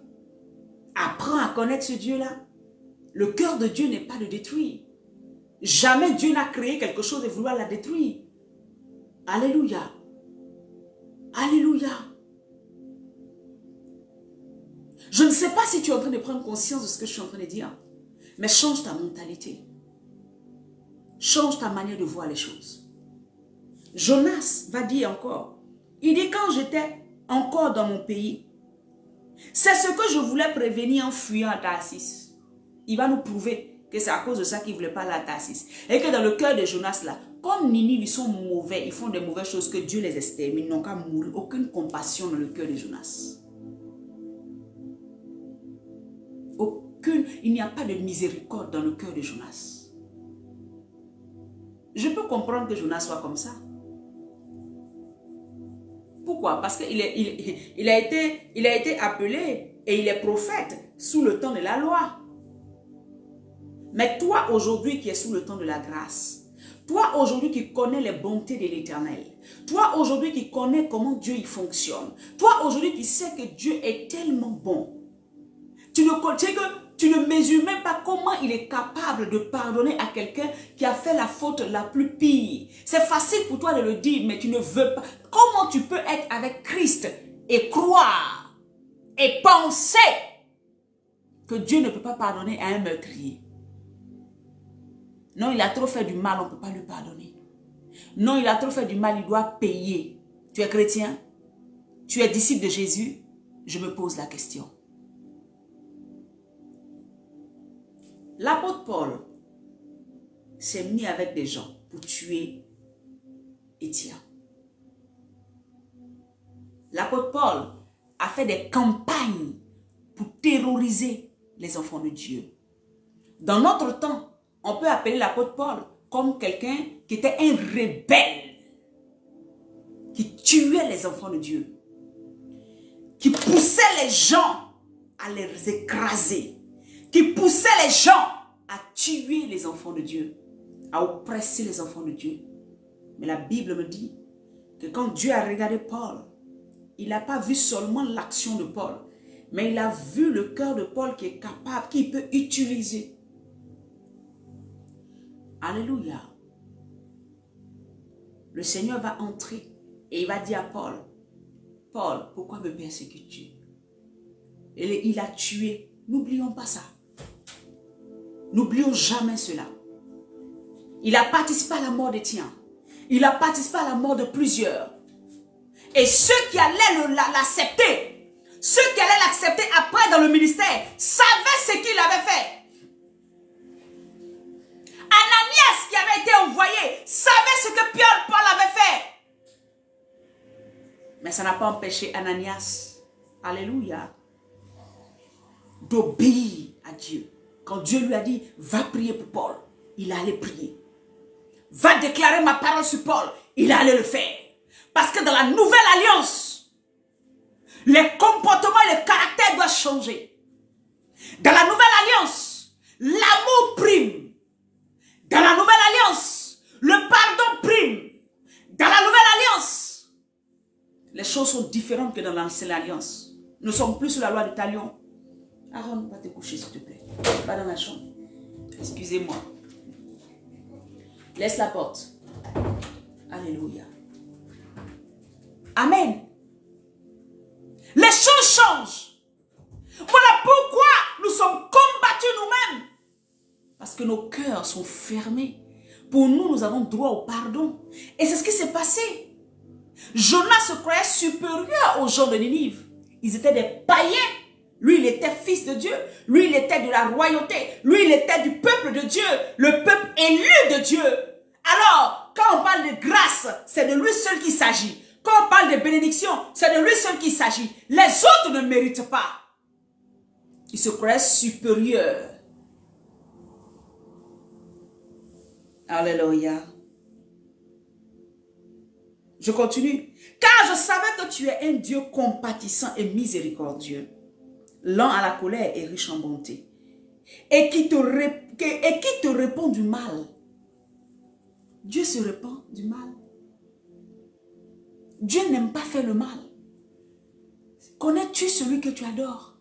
Apprends à connaître ce Dieu-là. Le cœur de Dieu n'est pas de détruire. Jamais Dieu n'a créé quelque chose et vouloir la détruire. Alléluia. Alléluia. Je ne sais pas si tu es en train de prendre conscience de ce que je suis en train de dire, mais change ta mentalité. Change ta manière de voir les choses. Jonas va dire encore, il dit quand j'étais encore dans mon pays, c'est ce que je voulais prévenir en fuyant à Tarsis. Il va nous prouver que c'est à cause de ça qu'il ne voulait pas aller à Tarsis. Et que dans le cœur de Jonas là, comme Ninive, ils sont mauvais, ils font des mauvaises choses, que Dieu les extermine, ils n'ont qu'à mourir. Aucune compassion dans le cœur de Jonas. Il n'y a pas de miséricorde dans le cœur de Jonas. Je peux comprendre que Jonas soit comme ça. Pourquoi? Parce qu'il a été appelé et il est prophète sous le temps de la loi. Mais toi aujourd'hui qui es sous le temps de la grâce, toi aujourd'hui qui connais les bontés de l'Éternel, toi aujourd'hui qui connais comment Dieu y fonctionne, toi aujourd'hui qui sais que Dieu est tellement bon, tu ne mesures même pas comment il est capable de pardonner à quelqu'un qui a fait la faute la plus pire. C'est facile pour toi de le dire, mais tu ne veux pas. Comment tu peux être avec Christ et croire et penser que Dieu ne peut pas pardonner à un meurtrier? Non, il a trop fait du mal, on ne peut pas lui pardonner. Non, il a trop fait du mal, il doit payer. Tu es chrétien? Tu es disciple de Jésus? Je me pose la question. L'apôtre Paul s'est mis avec des gens pour tuer Étienne. L'apôtre Paul a fait des campagnes pour terroriser les enfants de Dieu. Dans notre temps, on peut appeler l'apôtre Paul comme quelqu'un qui était un rebelle, qui tuait les enfants de Dieu, qui poussait les gens à les écraser, qui poussait les gens à tuer les enfants de Dieu, à oppresser les enfants de Dieu. Mais la Bible me dit que quand Dieu a regardé Paul, il n'a pas vu seulement l'action de Paul, mais il a vu le cœur de Paul qui est capable, qui peut utiliser. Alléluia. Le Seigneur va entrer et il va dire à Paul, Paul, pourquoi me persécutes-tu? Et il a tué. N'oublions pas ça. N'oublions jamais cela. Il a participé à la mort d'Étienne. Il a participé à la mort de plusieurs. Et ceux qui allaient l'accepter, ceux qui allaient l'accepter après dans le ministère, savaient ce qu'il avait fait. Ananias qui avait été envoyé, savait ce que Paul avait fait. Mais ça n'a pas empêché Ananias, alléluia, d'obéir à Dieu. Quand Dieu lui a dit, va prier pour Paul, il allait prier. Va déclarer ma parole sur Paul, il allait le faire. Parce que dans la nouvelle alliance, les comportements et les caractères doivent changer. Dans la nouvelle alliance, l'amour prime. Dans la nouvelle alliance, le pardon prime. Dans la nouvelle alliance, les choses sont différentes que dans l'ancienne alliance. Nous ne sommes plus sous la loi de Talion. Aaron, va te coucher s'il te plaît. Va dans la chambre. Excusez-moi. Laisse la porte. Alléluia. Amen. Les choses changent. Voilà pourquoi nous sommes combattus nous-mêmes. Parce que nos cœurs sont fermés. Pour nous, nous avons droit au pardon. Et c'est ce qui s'est passé. Jonas se croyait supérieur aux gens de Ninive. Ils étaient des païens. Lui, il était fils de Dieu. Lui, il était de la royauté. Lui, il était du peuple de Dieu. Le peuple élu de Dieu. Alors, quand on parle de grâce, c'est de lui seul qu'il s'agit. Quand on parle de bénédiction, c'est de lui seul qu'il s'agit. Les autres ne méritent pas. Ils se croyaient supérieurs. Alléluia. Je continue. Car je savais que tu es un Dieu compatissant et miséricordieux, lent à la colère et riche en bonté, et qui te répond du mal. Dieu se répand du mal. Dieu n'aime pas faire le mal. Connais-tu celui que tu adores?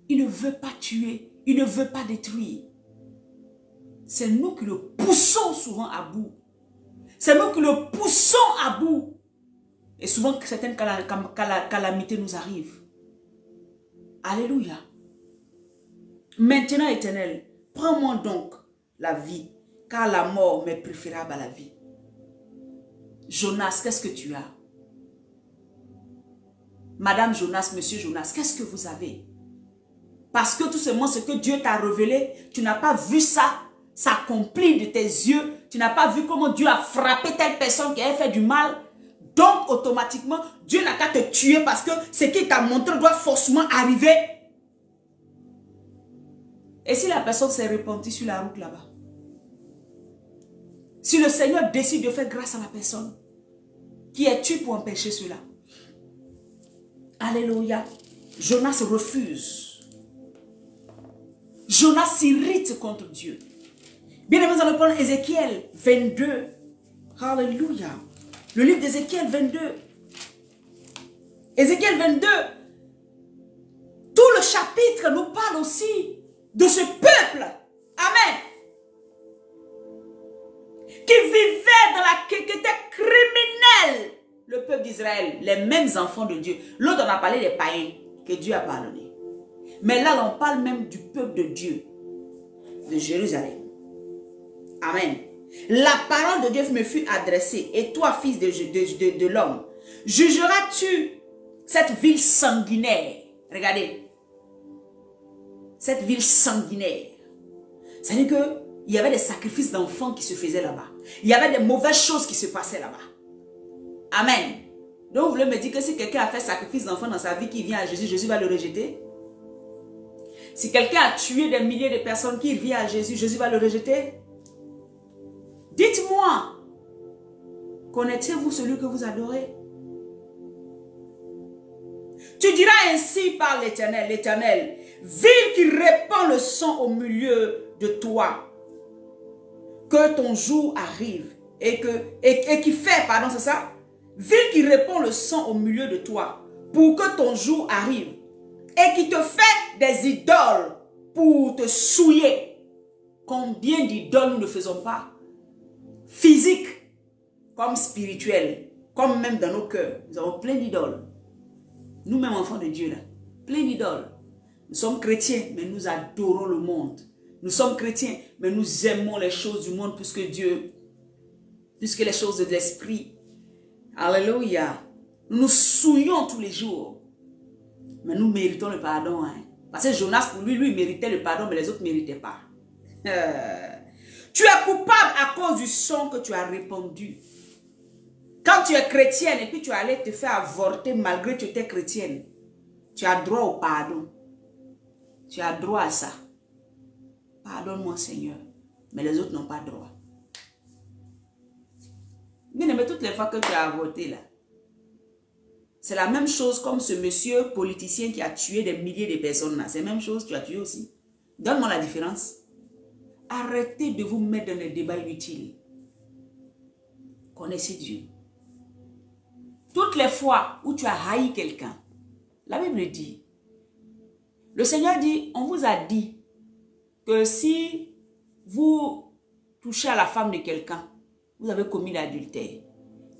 Il ne veut pas tuer, il ne veut pas détruire. C'est nous qui le poussons souvent à bout. C'est nous qui le poussons à bout. Et souvent, certaines calamités nous arrivent. Alléluia. Maintenant, Éternel, prends-moi donc la vie, car la mort m'est préférable à la vie. Jonas, qu'est-ce que tu as? Madame Jonas, Monsieur Jonas, qu'est-ce que vous avez? Parce que tout simplement ce que Dieu t'a révélé, tu n'as pas vu ça s'accomplir de tes yeux. Tu n'as pas vu comment Dieu a frappé telle personne qui a fait du mal. Donc automatiquement, Dieu n'a qu'à te tuer parce que ce qu'il t'a montré doit forcément arriver. Et si la personne s'est repentie sur la route là-bas? Si le Seigneur décide de faire grâce à la personne, qui es-tu pour empêcher cela? Alléluia. Jonas refuse. Jonas s'irrite contre Dieu. Bien aimé, nous allons prendre Ézéchiel 22. Alléluia. Le livre d'Ézéchiel 22. Ézéchiel 22. Tout le chapitre nous parle aussi de ce peuple. Amen. Qui vivait dans la... qui était criminel. Le peuple d'Israël. Les mêmes enfants de Dieu. L'autre on a parlé des païens que Dieu a pardonné. Mais là on parle même du peuple de Dieu. De Jérusalem. Amen. La parole de Dieu me fut adressée. Et toi, fils de l'homme, jugeras-tu cette ville sanguinaire? Regardez. Cette ville sanguinaire. C'est-à-dire qu'il y avait des sacrifices d'enfants qui se faisaient là-bas. Il y avait des mauvaises choses qui se passaient là-bas. Amen. Donc vous voulez me dire que si quelqu'un a fait sacrifice d'enfants dans sa vie qui vient à Jésus, Jésus va le rejeter? Si quelqu'un a tué des milliers de personnes qui viennent à Jésus, Jésus va le rejeter? Dites-moi, connaissez-vous celui que vous adorez? Tu diras ainsi par l'Éternel, l'Éternel, ville qui répand le sang au milieu de toi, que ton jour arrive, et qui fait, pardon, c'est ça? Ville qui répand le sang au milieu de toi, pour que ton jour arrive, et qui te fait des idoles pour te souiller. Combien d'idoles nous ne faisons pas? Physique, comme spirituel, comme même dans nos cœurs. Nous avons plein d'idoles. Nous-mêmes, enfants de Dieu, là, plein d'idoles. Nous sommes chrétiens, mais nous adorons le monde. Nous sommes chrétiens, mais nous aimons les choses du monde plus que Dieu, plus que les choses de l'esprit. Alléluia. Nous nous souillons tous les jours. Mais nous méritons le pardon. Hein. Parce que Jonas, pour lui, il méritait le pardon, mais les autres ne méritaient pas. Tu es coupable à cause du sang que tu as répandu. Quand tu es chrétienne et puis tu es allé te faire avorter malgré que tu étais chrétienne, tu as droit au pardon. Tu as droit à ça. Pardonne-moi, Seigneur. Mais les autres n'ont pas droit. Bien aimé, toutes les fois que tu as avorté là, c'est la même chose comme ce monsieur politicien qui a tué des milliers de personnes là. C'est la même chose, tu as tué aussi. Donne-moi la différence. Arrêtez de vous mettre dans les débats inutiles. Connaissez Dieu. Toutes les fois où tu as haï quelqu'un, la Bible dit, le Seigneur dit, on vous a dit que si vous touchez à la femme de quelqu'un, vous avez commis l'adultère.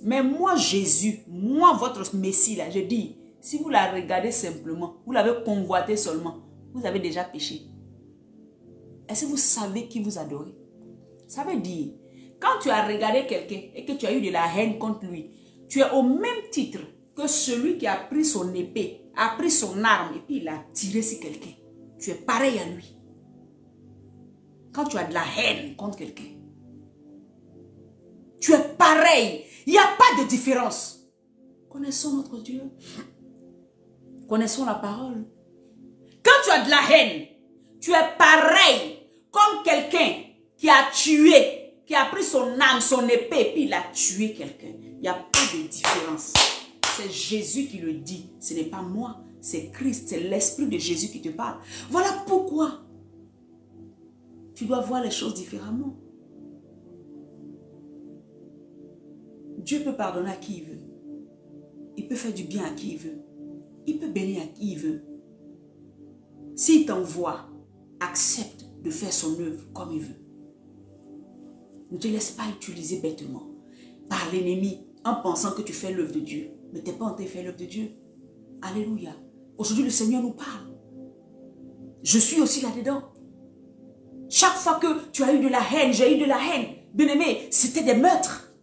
Mais moi, Jésus, moi, votre Messie, là, je dis, si vous la regardez simplement, vous l'avez convoité seulement, vous avez déjà péché. Est-ce que vous savez qui vous adorez? Ça veut dire, quand tu as regardé quelqu'un et que tu as eu de la haine contre lui, tu es au même titre que celui qui a pris son épée, a pris son arme et puis il a tiré sur quelqu'un. Tu es pareil à lui. Quand tu as de la haine contre quelqu'un, tu es pareil. Il n'y a pas de différence. Connaissons notre Dieu. Connaissons la parole. Quand tu as de la haine, tu es pareil comme quelqu'un qui a tué, qui a pris son âme, son épée, et puis il a tué quelqu'un. Il n'y a pas de différence. C'est Jésus qui le dit. Ce n'est pas moi, c'est Christ, c'est l'Esprit de Jésus qui te parle. Voilà pourquoi tu dois voir les choses différemment. Dieu peut pardonner à qui il veut. Il peut faire du bien à qui il veut. Il peut bénir à qui il veut. S'il t'envoie, accepte de faire son œuvre comme il veut. Ne te laisse pas utiliser bêtement par l'ennemi en pensant que tu fais l'œuvre de Dieu. mais tu n'es pas en train de faire l'œuvre de Dieu. Alléluia. Aujourd'hui, le Seigneur nous parle. Je suis aussi là-dedans. Chaque fois que tu as eu de la haine, j'ai eu de la haine. Bien-aimé, c'était des meurtres.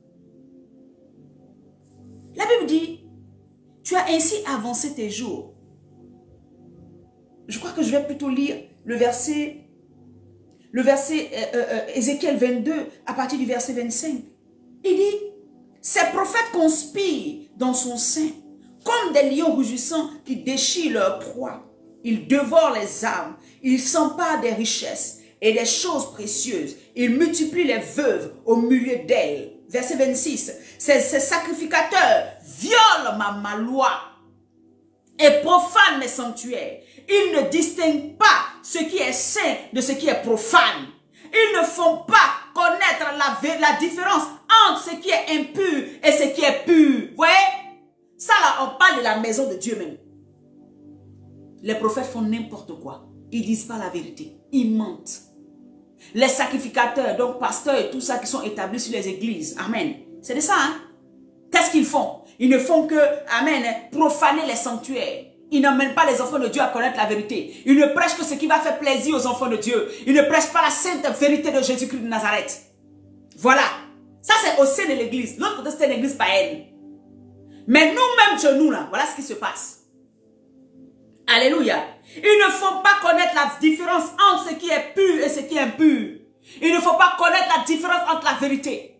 La Bible dit, tu as ainsi avancé tes jours. Je crois que je vais plutôt lire le verset Ézéchiel 22, à partir du verset 25. Il dit, ces prophètes conspirent dans son sein, comme des lions rugissants qui déchirent leur proie. Ils dévorent les âmes, ils s'emparent des richesses et des choses précieuses. Ils multiplient les veuves au milieu d'elles. Verset 26. Ces sacrificateurs violent ma loi et profanent mes sanctuaires. Ils ne distinguent pas ce qui est saint de ce qui est profane. Ils ne font pas connaître la différence entre ce qui est impur et ce qui est pur. Vous voyez? Ça là, on parle de la maison de Dieu même. Les prophètes font n'importe quoi. Ils ne disent pas la vérité. Ils mentent. Les sacrificateurs, donc pasteurs et tout ça qui sont établis sur les églises. Amen. C'est de ça, hein? Qu'est-ce qu'ils font? Ils ne font que, amen, profaner les sanctuaires. Ils n'emmènent pas les enfants de Dieu à connaître la vérité. Ils ne prêchent que ce qui va faire plaisir aux enfants de Dieu. Ils ne prêchent pas la sainte vérité de Jésus-Christ de Nazareth. Voilà. Ça, c'est au sein de l'église. L'autre côté, c'est l'église païenne. Mais nous-mêmes, chez nous, là, voilà ce qui se passe. Alléluia. Ils ne font pas connaître la différence entre ce qui est pur et ce qui est impur. Il ne faut pas connaître la différence entre la vérité.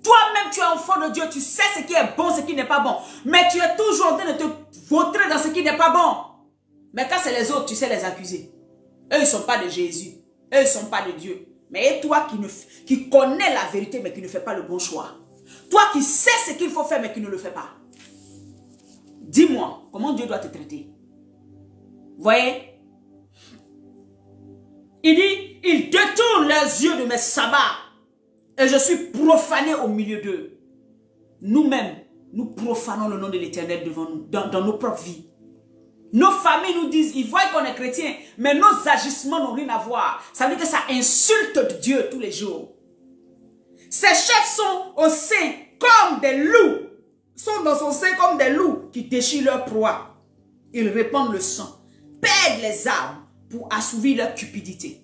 Toi-même, tu es enfant de Dieu, tu sais ce qui est bon, ce qui n'est pas bon. Mais tu es toujours en train de te vautrer dans ce qui n'est pas bon. Mais quand c'est les autres, tu sais les accuser. Eux, ils ne sont pas de Jésus. Eux, ils ne sont pas de Dieu. Mais toi qui connais la vérité, mais qui ne fais pas le bon choix. Toi qui sais ce qu'il faut faire, mais qui ne le fais pas. Dis-moi, comment Dieu doit te traiter? Vous voyez? Il dit, ils détournent leurs yeux de mes sabbats et je suis profané au milieu d'eux. Nous-mêmes, nous profanons le nom de l'Éternel devant nous, dans nos propres vies. Nos familles nous disent, ils voient qu'on est chrétiens, mais nos agissements n'ont rien à voir. Ça veut dire que ça insulte Dieu tous les jours. Ces chefs sont au sein comme des loups, sont dans son sein comme des loups qui déchirent leur proie. Ils répandent le sang, perdent les âmes pour assouvir leur cupidité.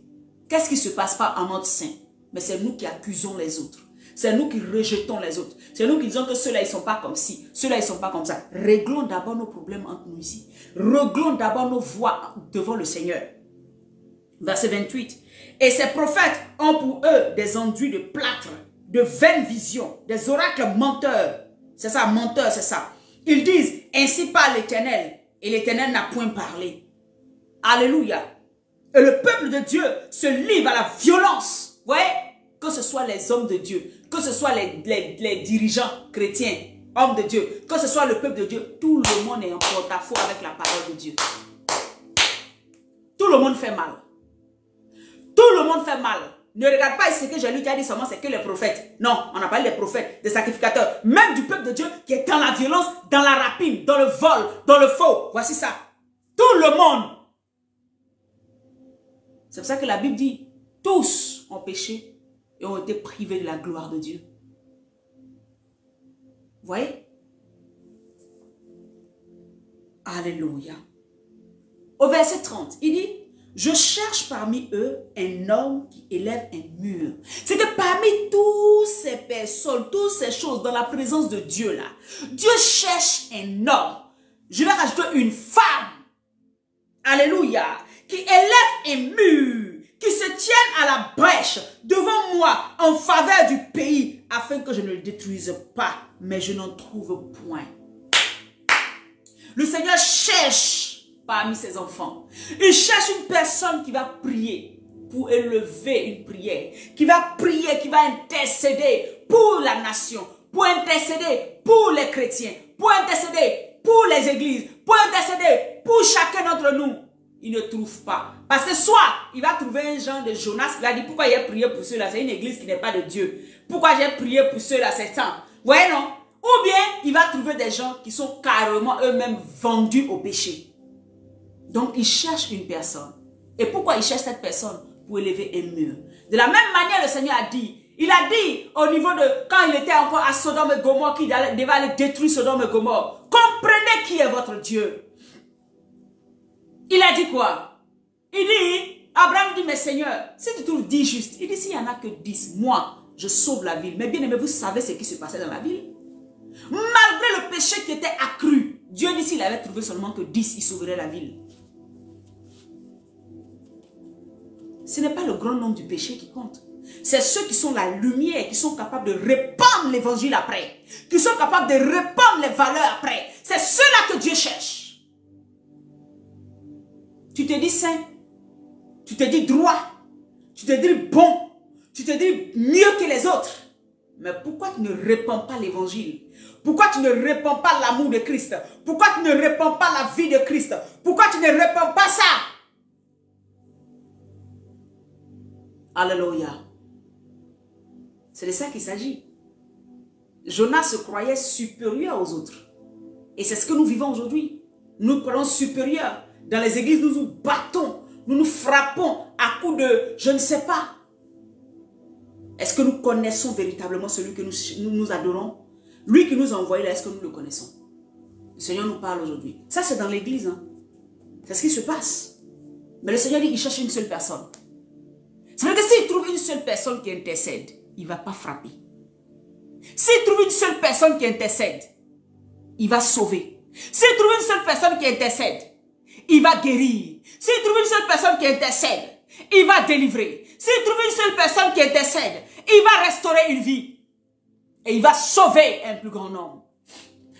Qu'est-ce qui ne se passe pas en notre sein? Mais c'est nous qui accusons les autres. C'est nous qui rejetons les autres. C'est nous qui disons que ceux-là, ils ne sont pas comme ci. Ceux-là, ils ne sont pas comme ça. Réglons d'abord nos problèmes entre nous ici. Réglons d'abord nos voix devant le Seigneur. Verset 28. Et ces prophètes ont pour eux des enduits de plâtre, de vaines visions, des oracles menteurs. C'est ça, menteurs, c'est ça. Ils disent, ainsi parle l'Éternel. Et l'Éternel n'a point parlé. Alléluia. Et le peuple de Dieu se livre à la violence. Vous voyez? Que ce soit les hommes de Dieu, que ce soit les dirigeants chrétiens, hommes de Dieu, que ce soit le peuple de Dieu, tout le monde est en porte-à-faux avec la parole de Dieu. Tout le monde fait mal. Tout le monde fait mal. Ne regarde pas ce que j'ai lu qui a dit seulement c'est que les prophètes. Non, on a parlé des prophètes, des sacrificateurs, même du peuple de Dieu qui est dans la violence, dans la rapine, dans le vol, dans le faux. Voici ça. Tout le monde. C'est pour ça que la Bible dit, tous ont péché et ont été privés de la gloire de Dieu. Vous voyez? Alléluia. Au verset 30, il dit, je cherche parmi eux un homme qui élève un mur. C'est que parmi toutes ces personnes, toutes ces choses dans la présence de Dieu là, Dieu cherche un homme. Je vais rajouter une femme. Alléluia. Qui élève un mur, qui se tienne à la brèche devant moi en faveur du pays afin que je ne le détruise pas, mais je n'en trouve point. Le Seigneur cherche parmi ses enfants. Il cherche une personne qui va prier pour élever une prière, qui va prier, qui va intercéder pour la nation, pour intercéder pour les chrétiens, pour intercéder pour les églises, pour intercéder pour chacun d'entre nous. Il ne trouve pas. Parce que soit, il va trouver un genre de Jonas qui va dire, pourquoi j'ai prié pour ceux-là? C'est une église qui n'est pas de Dieu. Pourquoi j'ai prié pour ceux-là? C'est ça. Ouais, non? Ou bien, il va trouver des gens qui sont carrément eux-mêmes vendus au péché. Donc, il cherche une personne. Et pourquoi il cherche cette personne? Pour élever un mur. De la même manière, le Seigneur a dit, Il a dit au niveau de, quand il était encore à Sodome et Gomorrhe, qu'il devait aller détruire Sodome et Gomorrhe. Comprenez qui est votre Dieu. Il a dit quoi? Il dit, Abraham dit, mais Seigneur, si tu trouves 10 justes, il dit, s'il n'y en a que 10, moi, je sauve la ville. Mais bien aimé, vous savez ce qui se passait dans la ville? Malgré le péché qui était accru, Dieu dit, s'il avait trouvé seulement que 10, il sauverait la ville. Ce n'est pas le grand nombre du péché qui compte. C'est ceux qui sont la lumière, qui sont capables de répandre l'évangile après. Qui sont capables de répandre les valeurs après. C'est ceux-là que Dieu cherche. Tu te dis saint. Tu te dis droit. Tu te dis bon. Tu te dis mieux que les autres. Mais pourquoi tu ne répands pas l'évangile? Pourquoi tu ne répands pas l'amour de Christ? Pourquoi tu ne répands pas la vie de Christ? Pourquoi tu ne répands pas ça? Alléluia. C'est de ça qu'il s'agit. Jonas se croyait supérieur aux autres. Et c'est ce que nous vivons aujourd'hui. Nous nous croyons supérieurs. Dans les églises, nous nous battons. Nous nous frappons à coups de je ne sais pas. Est-ce que nous connaissons véritablement celui que nous adorons? Lui qui nous a envoyé là, est-ce que nous le connaissons? Le Seigneur nous parle aujourd'hui. Ça, c'est dans l'église. Hein? C'est ce qui se passe. Mais le Seigneur dit qu'il cherche une seule personne. C'est vrai que s'il trouve une seule personne qui intercède, il ne va pas frapper. S'il trouve une seule personne qui intercède, il va sauver. S'il trouve une seule personne qui intercède, il va guérir. S'il trouve une seule personne qui intercède, il va délivrer. S'il trouve une seule personne qui intercède, il va restaurer une vie. Et il va sauver un plus grand nombre.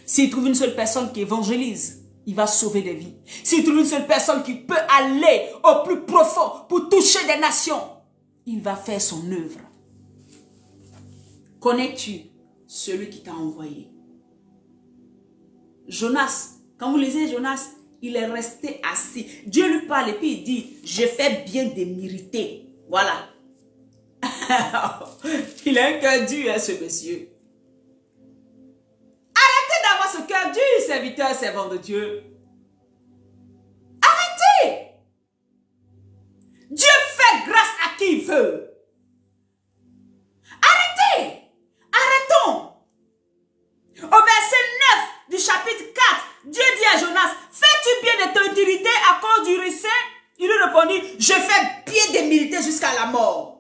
S'il trouve une seule personne qui évangélise, il va sauver des vies. S'il trouve une seule personne qui peut aller au plus profond pour toucher des nations, il va faire son œuvre. Connais-tu celui qui t'a envoyé? Jonas, quand vous lisez Jonas, il est resté assis. Dieu lui parle et puis il dit, je fais bien de mériter. Voilà. Il a un cœur dur, hein, ce monsieur. Arrêtez d'avoir ce cœur dur, serviteur, servant de Dieu. Arrêtez. Dieu fait grâce à qui il veut. Arrêtez. Arrêtons. Au verset 9 du chapitre 4, Dieu dit à Jonas, fais-tu bien de t'intégrité à cause du récit? Il lui répondit, je fais bien de militer jusqu'à la mort.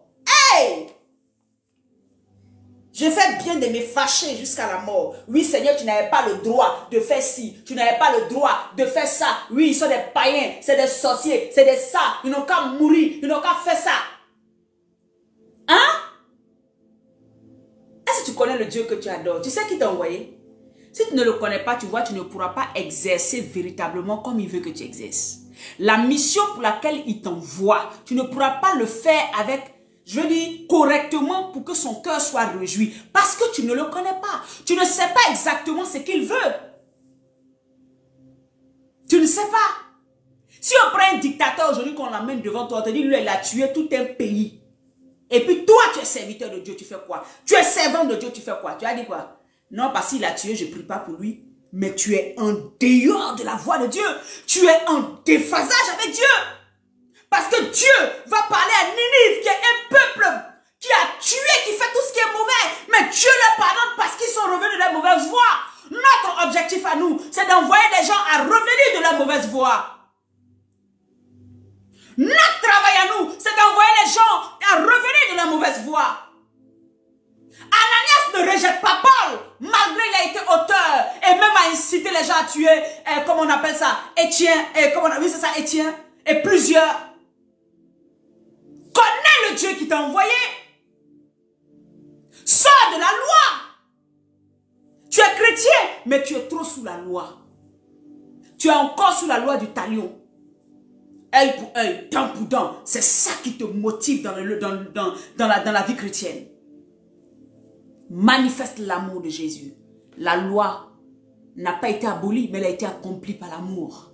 Hey! Je fais bien de me fâcher jusqu'à la mort. Oui, Seigneur, tu n'avais pas le droit de faire ci. Tu n'avais pas le droit de faire ça. Oui, ils sont des païens, c'est des sorciers, c'est des ça. Ils n'ont qu'à mourir, ils n'ont qu'à faire ça. Hein? Est-ce que tu connais le Dieu que tu adores? Tu sais qui t'a envoyé? Si tu ne le connais pas, tu vois, tu ne pourras pas exercer véritablement comme il veut que tu exerces. La mission pour laquelle il t'envoie, tu ne pourras pas le faire avec, je veux dire, correctement pour que son cœur soit réjoui. Parce que tu ne le connais pas. Tu ne sais pas exactement ce qu'il veut. Tu ne sais pas. Si on prend un dictateur aujourd'hui qu'on l'amène devant toi, on te dit, lui, il a tué tout un pays. Et puis toi, tu es serviteur de Dieu, tu fais quoi? Tu es servant de Dieu, tu fais quoi? Tu as dit quoi? Non, parce qu'il a tué, je ne prie pas pour lui. Mais tu es en dehors de la voie de Dieu. Tu es en déphasage avec Dieu. Parce que Dieu va parler à Ninive, qui est un peuple qui a tué, qui fait tout ce qui est mauvais. Mais Dieu leur pardonne parce qu'ils sont revenus de la mauvaise voie. Notre objectif à nous, c'est d'envoyer des gens à revenir de la mauvaise voie. Notre travail à nous, c'est d'envoyer les gens à revenir de la mauvaise voie. Ananias ne rejette pas Paul, malgré il a été auteur et même a incité les gens à tuer, comment on appelle ça, Étienne, oui c'est ça, Étienne, et plusieurs. Connais le Dieu qui t'a envoyé. Sors de la loi. Tu es chrétien, mais tu es trop sous la loi. Tu es encore sous la loi du talion. Œil pour œil, dent pour dent. C'est ça qui te motive dans la vie chrétienne. Manifeste l'amour de Jésus. La loi n'a pas été abolie, mais elle a été accomplie par l'amour.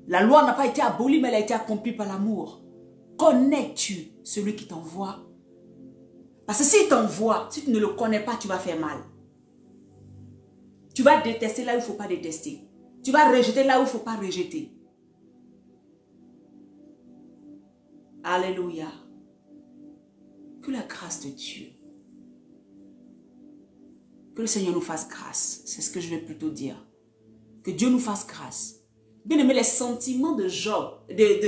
La loi n'a pas été abolie, mais elle a été accomplie par l'amour. Connais-tu celui qui t'envoie? Parce que s'il t'envoie, si tu ne le connais pas, tu vas faire mal. Tu vas détester là où il ne faut pas détester. Tu vas rejeter là où il ne faut pas rejeter. Alléluia. Que la grâce de Dieu, que le Seigneur nous fasse grâce. C'est ce que je vais plutôt dire. Que Dieu nous fasse grâce. Bien aimé, les sentiments de Job,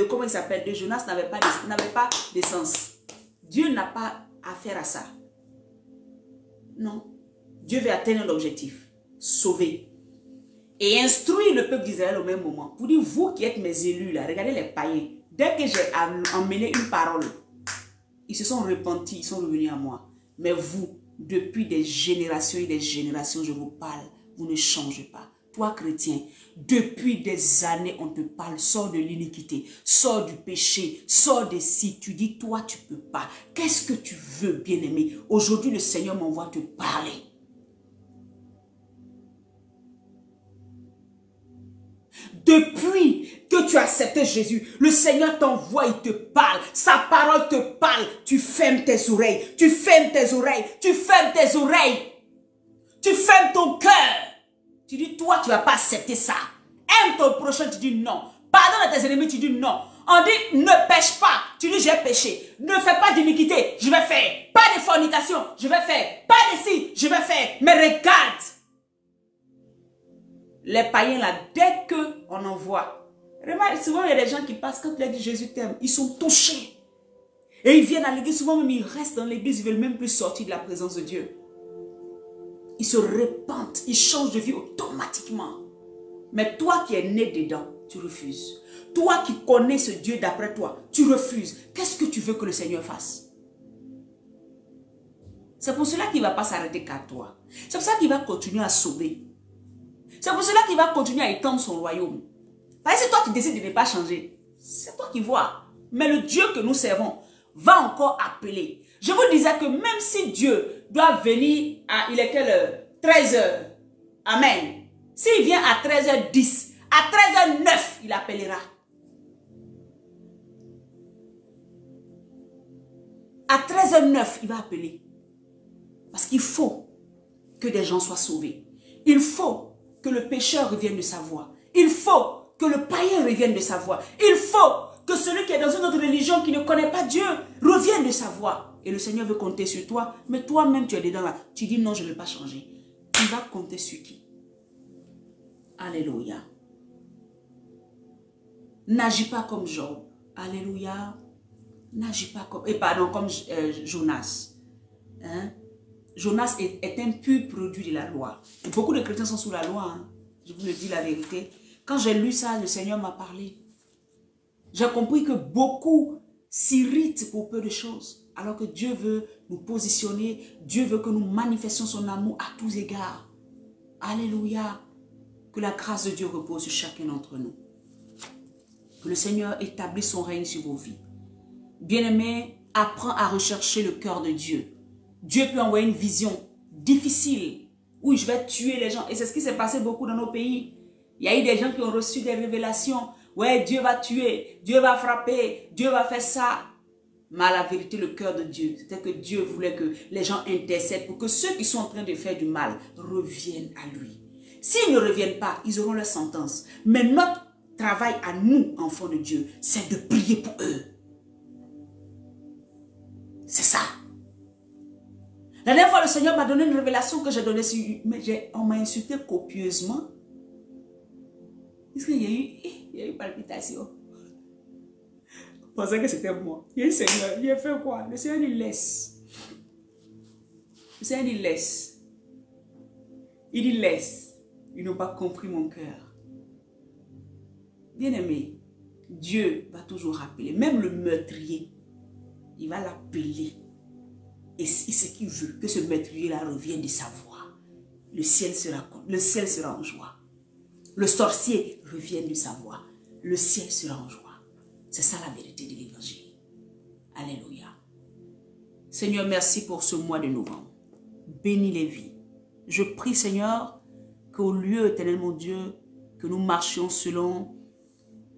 comment il s'appelle, de Jonas n'avaient pas d'essence. Dieu n'a pas affaire à ça. Non. Dieu veut atteindre l'objectif. Sauver. Et instruire le peuple d'Israël au même moment. Pour dire, vous qui êtes mes élus, là, regardez les païens. Dès que j'ai emmené une parole, ils se sont repentis, ils sont revenus à moi. Mais vous, depuis des générations et des générations, je vous parle, vous ne changez pas. Toi, chrétien, depuis des années, on te parle, sors de l'iniquité, sors du péché, sors des si. Tu dis, toi, tu ne peux pas. Qu'est-ce que tu veux, bien-aimé? Aujourd'hui, le Seigneur m'envoie te parler. Depuis que tu as accepté Jésus, le Seigneur t'envoie, il te parle. Sa parole te parle. Tu fermes tes oreilles. Tu fermes tes oreilles. Tu fermes tes oreilles. Tu fermes ton cœur. Tu dis, toi, tu ne vas pas accepter ça. Aime ton prochain, tu dis non. Pardonne à tes ennemis, tu dis non. On dit, ne pêche pas. Tu dis, j'ai péché. Ne fais pas d'iniquité. Je vais faire. Pas de fornication. Je vais faire. Pas de si. Je vais faire. Mais regarde. Les païens là, dès qu'on en voit, remarque, souvent il y a des gens qui passent, quand ils disent Jésus t'aime, ils sont touchés. Et ils viennent à l'église, souvent même ils restent dans l'église, ils ne veulent même plus sortir de la présence de Dieu. Ils se répandent, ils changent de vie automatiquement. Mais toi qui es né dedans, tu refuses. Toi qui connais ce Dieu d'après toi, tu refuses. Qu'est-ce que tu veux que le Seigneur fasse? C'est pour cela qu'il ne va pas s'arrêter qu'à toi. C'est pour ça qu'il va continuer à sauver. C'est pour cela qu'il va continuer à étendre son royaume. Parce que c'est toi qui décides de ne pas changer. C'est toi qui vois. Mais le Dieu que nous servons va encore appeler. Je vous disais que même si Dieu doit venir à, il est quelle heure? 13h. Amen. S'il vient à 13h10, à 13h09, il appellera. À 13h09, il va appeler. Parce qu'il faut que des gens soient sauvés. Il faut que le pécheur revienne de sa voie. Il faut que le païen revienne de sa voie. Il faut que celui qui est dans une autre religion qui ne connaît pas Dieu revienne de sa voie. Et le Seigneur veut compter sur toi, mais toi-même tu es dedans là. Tu dis non, je ne vais pas changer. Il va compter sur qui? Alléluia. N'agis pas comme Job. Alléluia. N'agis pas comme... comme Jonas. Hein? Jonas est un pur produit de la loi. Et beaucoup de chrétiens sont sous la loi. Hein. Je vous le dis la vérité. Quand j'ai lu ça, le Seigneur m'a parlé. J'ai compris que beaucoup s'irritent pour peu de choses. Alors que Dieu veut nous positionner. Dieu veut que nous manifestions son amour à tous égards. Alléluia. Que la grâce de Dieu repose sur chacun d'entre nous. Que le Seigneur établisse son règne sur vos vies. Bien-aimé, apprends à rechercher le cœur de Dieu. Dieu peut envoyer une vision difficile où je vais tuer les gens. Et c'est ce qui s'est passé beaucoup dans nos pays. Il y a eu des gens qui ont reçu des révélations. Ouais, Dieu va tuer, Dieu va frapper, Dieu va faire ça. Mais à la vérité, le cœur de Dieu, c'était que Dieu voulait que les gens intercèdent pour que ceux qui sont en train de faire du mal reviennent à lui. S'ils ne reviennent pas, ils auront leur sentence. Mais notre travail à nous, enfants de Dieu, c'est de prier pour eux. C'est ça. La dernière fois, le Seigneur m'a donné une révélation que j'ai donnée sur... Mais on m'a insulté copieusement. Parce qu'il y a eu palpitation. Je pensais que c'était moi. Il y a eu Seigneur. Il a fait quoi? Le Seigneur dit laisse. Le Seigneur dit laisse. Il dit laisse. Ils n'ont pas compris mon cœur. Bien-aimé, Dieu va toujours rappeler. Même le meurtrier, il va l'appeler. Et ce qu'il veut, que ce meurtrier-là revienne de sa voie. Le ciel sera en joie. Le sorcier revienne de sa voie. Le ciel sera en joie. C'est ça la vérité de l'évangile. Alléluia. Seigneur, merci pour ce mois de novembre. Bénis les vies. Je prie, Seigneur, qu'au lieu, éternel mon Dieu, que nous marchions selon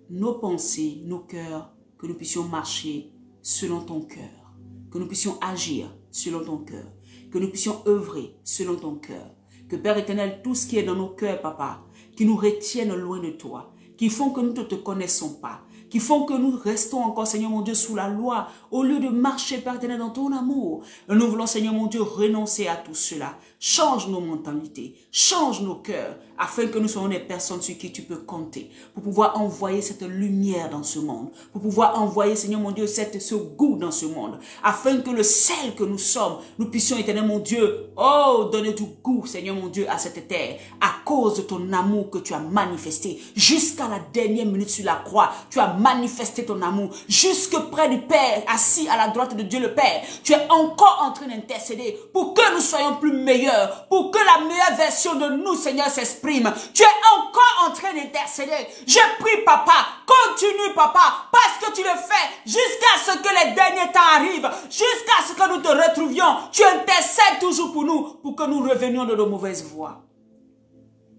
nos pensées, nos cœurs, que nous puissions marcher selon ton cœur, que nous puissions agir selon ton cœur, que nous puissions œuvrer selon ton cœur. Que Père éternel, tout ce qui est dans nos cœurs, Papa, qui nous retiennent loin de toi, qui font que nous ne te connaissons pas, qui font que nous restons encore, Seigneur mon Dieu, sous la loi, au lieu de marcher, Père éternel, dans ton amour. Nous voulons, Seigneur mon Dieu, renoncer à tout cela. Change nos mentalités, change nos cœurs, afin que nous soyons des personnes sur qui tu peux compter, pour pouvoir envoyer cette lumière dans ce monde, pour pouvoir envoyer, Seigneur mon Dieu, ce goût dans ce monde, afin que le sel que nous sommes, nous puissions, éternel mon Dieu, oh, donner du goût, Seigneur mon Dieu, à cette terre, à cause de ton amour que tu as manifesté, jusqu'à la dernière minute sur la croix, tu as manifesté ton amour, jusque près du Père, assis à la droite de Dieu le Père, tu es encore en train d'intercéder pour que nous soyons plus meilleurs, pour que la meilleure version de nous, Seigneur, s'exprime. Tu es encore en train d'intercéder. Je prie, Papa, continue, Papa, parce que tu le fais jusqu'à ce que les derniers temps arrivent, jusqu'à ce que nous te retrouvions. Tu intercèdes toujours pour nous, pour que nous revenions de nos mauvaises voies,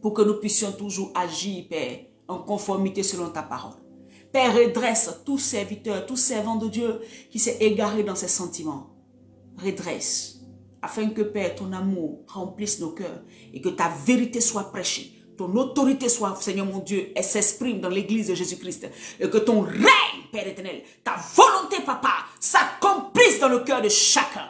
pour que nous puissions toujours agir, Père, en conformité selon ta parole. Père, redresse tout serviteur, tout servant de Dieu qui s'est égaré dans ses sentiments. Redresse, afin que, Père, ton amour remplisse nos cœurs et que ta vérité soit prêchée, ton autorité soit, Seigneur mon Dieu, et s'exprime dans l'église de Jésus-Christ, et que ton règne, Père éternel, ta volonté, Papa, s'accomplisse dans le cœur de chacun.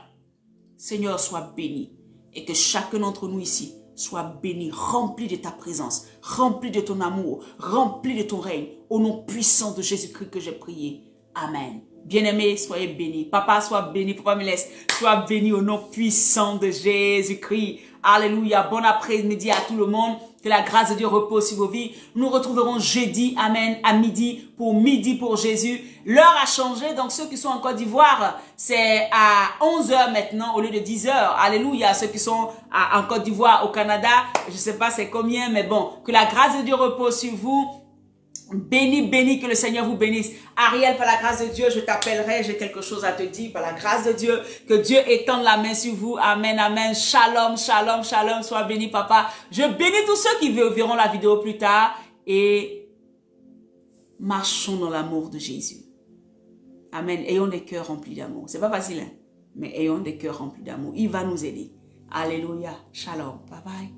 Seigneur, sois béni, et que chacun d'entre nous ici soit béni, rempli de ta présence, rempli de ton amour, rempli de ton règne, au nom puissant de Jésus-Christ que j'ai prié. Amen. Bien-aimés, soyez bénis. Papa, sois béni. Papa me laisse. Sois béni au nom puissant de Jésus-Christ. Alléluia. Bon après-midi à tout le monde. Que la grâce de Dieu repose sur vos vies. Nous nous retrouverons jeudi, amen, à midi pour Jésus. L'heure a changé, donc ceux qui sont en Côte d'Ivoire, c'est à 11h maintenant au lieu de 10h. Alléluia. Ceux qui sont en Côte d'Ivoire, au Canada, je ne sais pas c'est combien, mais bon, que la grâce de Dieu repose sur vous. Béni, béni, que le Seigneur vous bénisse. Ariel, par la grâce de Dieu, je t'appellerai, j'ai quelque chose à te dire, par la grâce de Dieu, que Dieu étende la main sur vous. Amen, amen. Shalom, shalom, shalom. Sois béni, papa. Je bénis tous ceux qui verront la vidéo plus tard et marchons dans l'amour de Jésus. Amen. Ayons des cœurs remplis d'amour. C'est pas facile, hein? Mais ayons des cœurs remplis d'amour. Il va nous aider. Alléluia. Shalom. Bye bye.